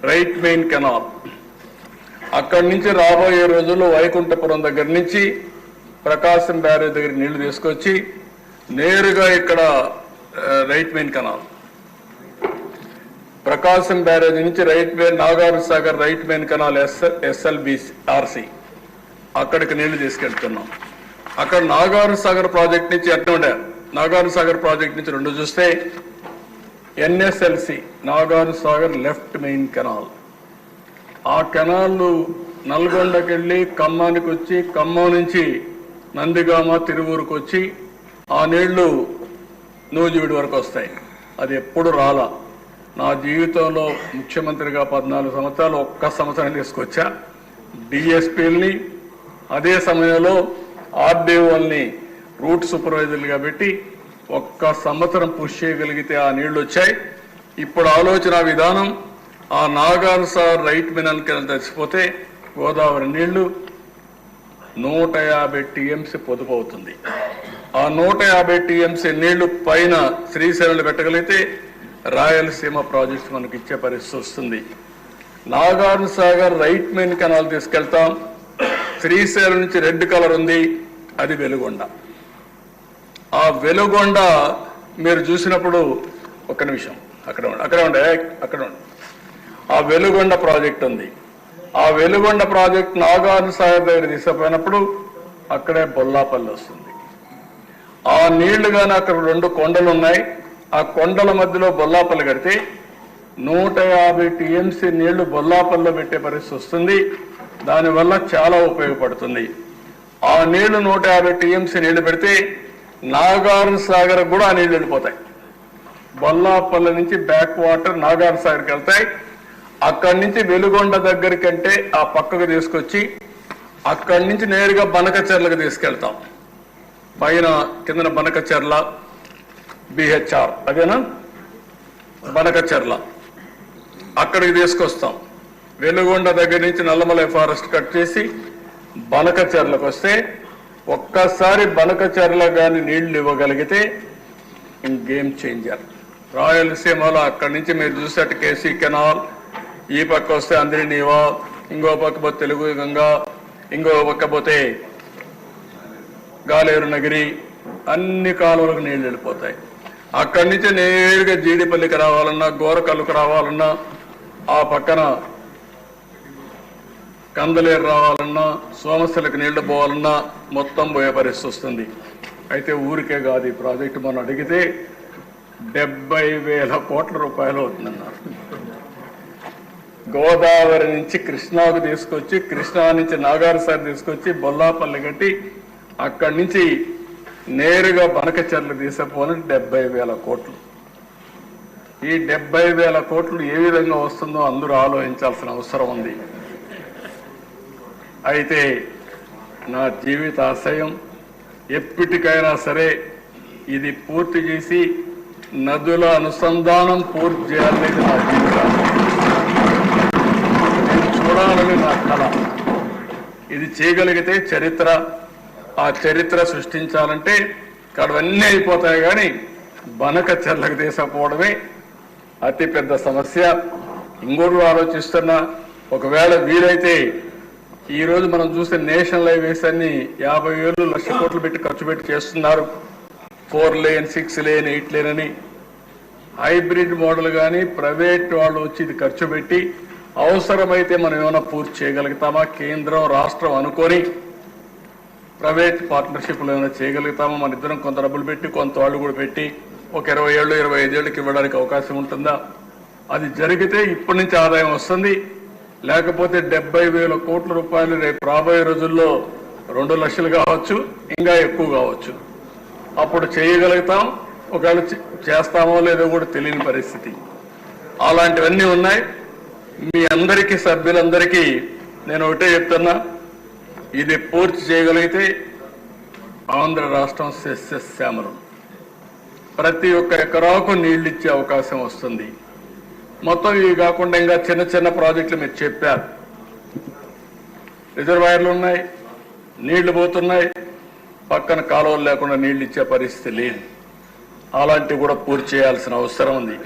రైట్ మెయిన్ కెనాల్ అక్కడి నుంచి రాబోయే రోజుల్లో వైకుంఠపురం దగ్గర నుంచి ప్రకాశం బ్యారేజ్ దగ్గర నీళ్లు తీసుకొచ్చి నేరుగా ఇక్కడ రైట్ మెయిన్ కెనాల్, ప్రకాశం బ్యారేజ్ నుంచి right main Nagar Sagar right main canal SLBRC అక్కడికి నీళ్లు తీసుకెళ్తున్నాం. అక్కడ నాగార్ సాగర్ ప్రాజెక్ట్ నుంచి ఎట్లా నాగార్ సాగర్ ప్రాజెక్ట్ నుంచి 2 చూస్తే NSLC Nagar Sagar left main canal, ఆ కెనాల్లు నల్గొండకి వెళ్ళి ఖమ్మానికి వచ్చి, ఖమ్మం నుంచి నందిగామ, తిరువూరుకు వచ్చి ఆ నీళ్లు నూజివీడు వరకు వస్తాయి. అది ఎప్పుడు రాలా. నా జీవితంలో ముఖ్యమంత్రిగా 14 సంవత్సరాలు ఒక్క సంవత్సరం తీసుకొచ్చా. డిఎస్పీలని అదే సమయంలో RDOల్ని రూట్ సూపర్వైజర్లుగా పెట్టి ఒక్క సంవత్సరం పుష్ చేయగలిగితే ఆ నీళ్లు వచ్చాయి. ఇప్పుడు ఆలోచన విధానం, ఆ Nagar Sagar right main canal తెచ్చిపోతే గోదావరి నీళ్లు 150 టీఎంసీ పొదుపు అవుతుంది. ఆ 150 టీఎంసీ నీళ్లు పైన శ్రీశైలంలో పెట్టగలిగితే రాయలసీమ ప్రాజెక్ట్స్ మనకి ఇచ్చే పరిస్థితి వస్తుంది. Nagarjuna Sagar right main canal తీసుకెళ్తాం. శ్రీశైలం నుంచి రెడ్ కలర్ ఉంది, అది వెలుగొండ. ఆ వెలుగొండ మీరు చూసినప్పుడు ఒక్క నిమిషం అక్కడ ఉండే ఆ వెలుగొండ ప్రాజెక్ట్ ఉంది. ఆ వెలుగొండ ప్రాజెక్ట్ నాగార్జున సాగర్ దగ్గర తీసుకుపోయినప్పుడు అక్కడే బొల్లాపల్లి వస్తుంది. ఆ నీళ్లు కానీ అక్కడ 2 కొండలు ఉన్నాయి. ఆ కొండల మధ్యలో బొల్లాపల్లి కడితే 150 టీఎంసీ నీళ్లు బొల్లాపల్లిలో పెట్టే పరిస్థితి వస్తుంది. దానివల్ల చాలా ఉపయోగపడుతుంది. ఆ నీళ్లు 150 టీఎంసీ నీళ్లు పెడితే నాగార్జున సాగర్ కూడా ఆ నీళ్లు వెళ్ళిపోతాయి. బొల్లాపల్లి నుంచి బ్యాక్ వాటర్ నాగార్జున సాగర్కి వెళ్తాయి. అక్కడి నుంచి వెలుగొండ దగ్గరికంటే ఆ పక్కకు తీసుకొచ్చి అక్కడి నుంచి నేరుగా బనకచెర్లకు తీసుకెళ్తాం. పైన కిందన బనకచెర్ల బిహెచ్ఆర్ అదేనా బనకచెర్ల అక్కడికి తీసుకొస్తాం. వెలుగొండ దగ్గర నుంచి నల్లమలై ఫారెస్ట్ కట్ చేసి బనకచెర్లకు వస్తే ఒక్కసారి బనకచెర్ల కానీ నీళ్లు ఇవ్వగలిగితే గేమ్ చేంజర్. రాయలసీమలో అక్కడి నుంచి మీరు చూసేట్టు కేసీ కెనాల్, ఈ పక్క వస్తే అందరి నీవా, ఇంకో పక్క పోతే తెలుగు గంగా, ఇంకో పక్క పోతే గాలేరు నగిరి, అన్ని కాలువలకు నీళ్లు వెళ్ళిపోతాయి. అక్కడి నుంచి నేరుగా జీడిపల్లికి రావాలన్నా, గోరకల్లుకు రావాలన్నా, ఆ పక్కన కందలేరు రావాలన్నా, సోమశిలకు నీళ్లు పోవాలన్నా మొత్తం పోయే పరిస్థితి వస్తుంది. అయితే ఊరికే కాదు ఈ ప్రాజెక్టు మనం అడిగితే 70,000 కోట్ల రూపాయలు అవుతుందన్నారు. గోదావరి నుంచి కృష్ణాకు తీసుకొచ్చి, కృష్ణా నుంచి నాగార్జున తీసుకొచ్చి బొల్లాపల్లి కట్టి అక్కడి నుంచి నేరుగా బనకచెర్లు తీసుకుపోని 70,000 కోట్లు. ఈ 70,000 కోట్లు ఏ విధంగా వస్తుందో అందరూ ఆలోచించాల్సిన అవసరం ఉంది. అయితే నా జీవిత ఆశయం ఎప్పటికైనా సరే ఇది పూర్తి చేసి నదుల అనుసంధానం పూర్తి చేయాలనేది నా జీవితం. నేను చూడాలని నా కళ. ఇది చేయగలిగితే చరిత్ర, ఆ చరిత్ర సృష్టించాలంటే ఇక్కడవన్నీ అయిపోతాయి. కానీ బనకచెర్లకు తీసుకుపోవడమే అతిపెద్ద సమస్య. ఇంకోటి ఆలోచిస్తున్నా, ఒకవేళ వీలైతే ఈరోజు మనం చూస్తే నేషనల్ హైవేస్ అన్ని 50,000 లక్ష కోట్లు పెట్టి ఖర్చు పెట్టి చేస్తున్నారు. 4 లేన్ 6 లేన్ 8 లేన్ అని హైబ్రిడ్ మోడల్ కానీ ప్రైవేట్ వాళ్ళు వచ్చి ఇది ఖర్చు పెట్టి అవసరమైతే మనం ఏమైనా పూర్తి చేయగలుగుతామా, కేంద్రం రాష్ట్రం అనుకొని ప్రైవేట్ పార్ట్నర్షిప్లు ఏమైనా చేయగలుగుతామా, మన ఇద్దరం కొంత డబ్బులు పెట్టి కొంత వాళ్ళు కూడా పెట్టి ఒక 20 ఏళ్ళు 25 ఏళ్ళకి ఇవ్వడానికి అవకాశం ఉంటుందా? అది జరిగితే ఇప్పటి నుంచి ఆదాయం వస్తుంది. లేకపోతే 70,000 కోట్ల రూపాయలు రేపు రాబోయే రోజుల్లో 2 లక్షలు కావచ్చు, ఇంకా ఎక్కువ కావచ్చు. అప్పుడు చేయగలుగుతాం. ఒకవేళ చేస్తామో లేదో కూడా తెలియని పరిస్థితి. అలాంటివన్నీ ఉన్నాయి. మీ అందరికీ, సభ్యులందరికీ నేను ఒకటే చెప్తున్నా, ఇది పూర్తి చేయగలిగితే ఆంధ్ర రాష్ట్రం సస్యశ్యామలం. ప్రతి ఒక్క ఎకరాకు నీళ్లు ఇచ్చే అవకాశం వస్తుంది. మొత్తం ఇవి కాకుండా ఇంకా చిన్న చిన్న ప్రాజెక్టులు మీరు చెప్పారు. రిజర్వాయర్లు ఉన్నాయి, నీళ్లు పోతున్నాయి, పక్కన కాలువలు లేకుండా నీళ్లు ఇచ్చే పరిస్థితి లేదు. అలాంటివి కూడా పూర్తి చేయాల్సిన అవసరం ఉంది.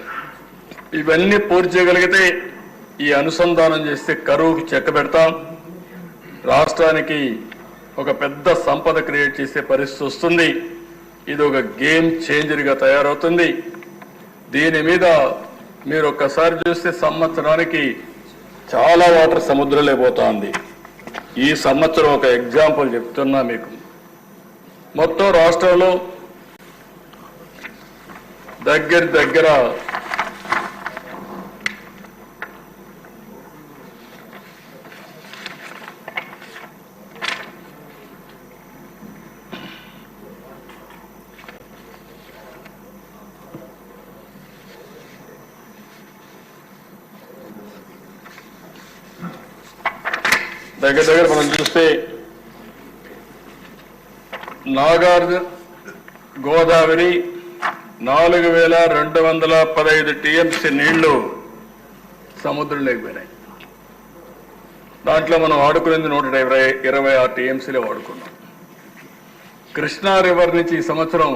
ఇవన్నీ పూర్తి చేయగలిగితే ఈ అనుసంధానం చేస్తే కరువుకి చెక్క పెడతాం. రాష్ట్రానికి ఒక పెద్ద సంపద క్రియేట్ చేసే పరిస్థితి వస్తుంది. ఇది ఒక గేమ్ చేంజర్గా తయారవుతుంది. దీని మీద మీరు ఒక్కసారి చూస్తే సంవత్సరానికి చాలా వాటర్ సముద్రంలో పోతుంది. ఈ సంవత్సరం ఒక ఎగ్జాంపుల్ చెప్తున్నా మీకు. మొత్తం రాష్ట్రంలో దగ్గర మనం చూస్తే నాగార్జున గోదావరి 4,215 టీఎంసీ నీళ్లు సముద్రంలోకి పోయినాయి. దాంట్లో మనం వాడుకునేది 126 టీఎంసీలే వాడుకున్నాం. కృష్ణా రివర్ నుంచి ఈ సంవత్సరం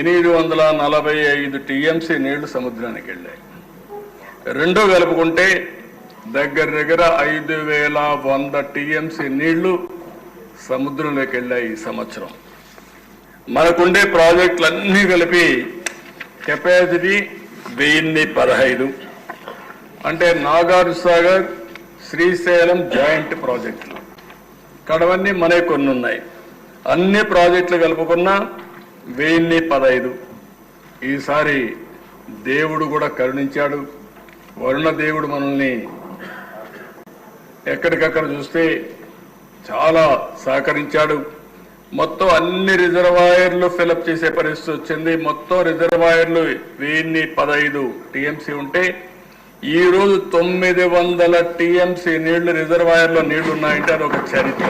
845 టీఎంసీ నీళ్లు సముద్రానికి వెళ్ళాయి. రెండో కలుపుకుంటే దగ్గర 5100 టీఎంసీ నీళ్లు సముద్రంలోకి వెళ్ళాయి ఈ సంవత్సరం. మనకుండే ప్రాజెక్టులన్నీ కలిపి కెపాసిటీ 1015. అంటే నాగార్జున సాగర్, శ్రీశైలం జాయింట్ ప్రాజెక్టులు కడవన్నీ మనే కొన్ని ఉన్నాయి. అన్ని ప్రాజెక్టులు కలుపుకున్నా 1015. ఈసారి దేవుడు కూడా కరుణించాడు. వరుణ దేవుడు మనల్ని ఎక్కడికక్కడ చూస్తే చాలా సహకరించాడు. మొత్తం అన్ని రిజర్వాయర్లు ఫిలప్ చేసే పరిస్థితి వచ్చింది. మొత్తం రిజర్వాయర్లు 1015 టీఎంసీ ఉంటే ఈ రోజు 900 టీఎంసీ నీళ్లు రిజర్వాయర్లో నీళ్లు ఉన్నాయంటే అది ఒక చరిత్ర.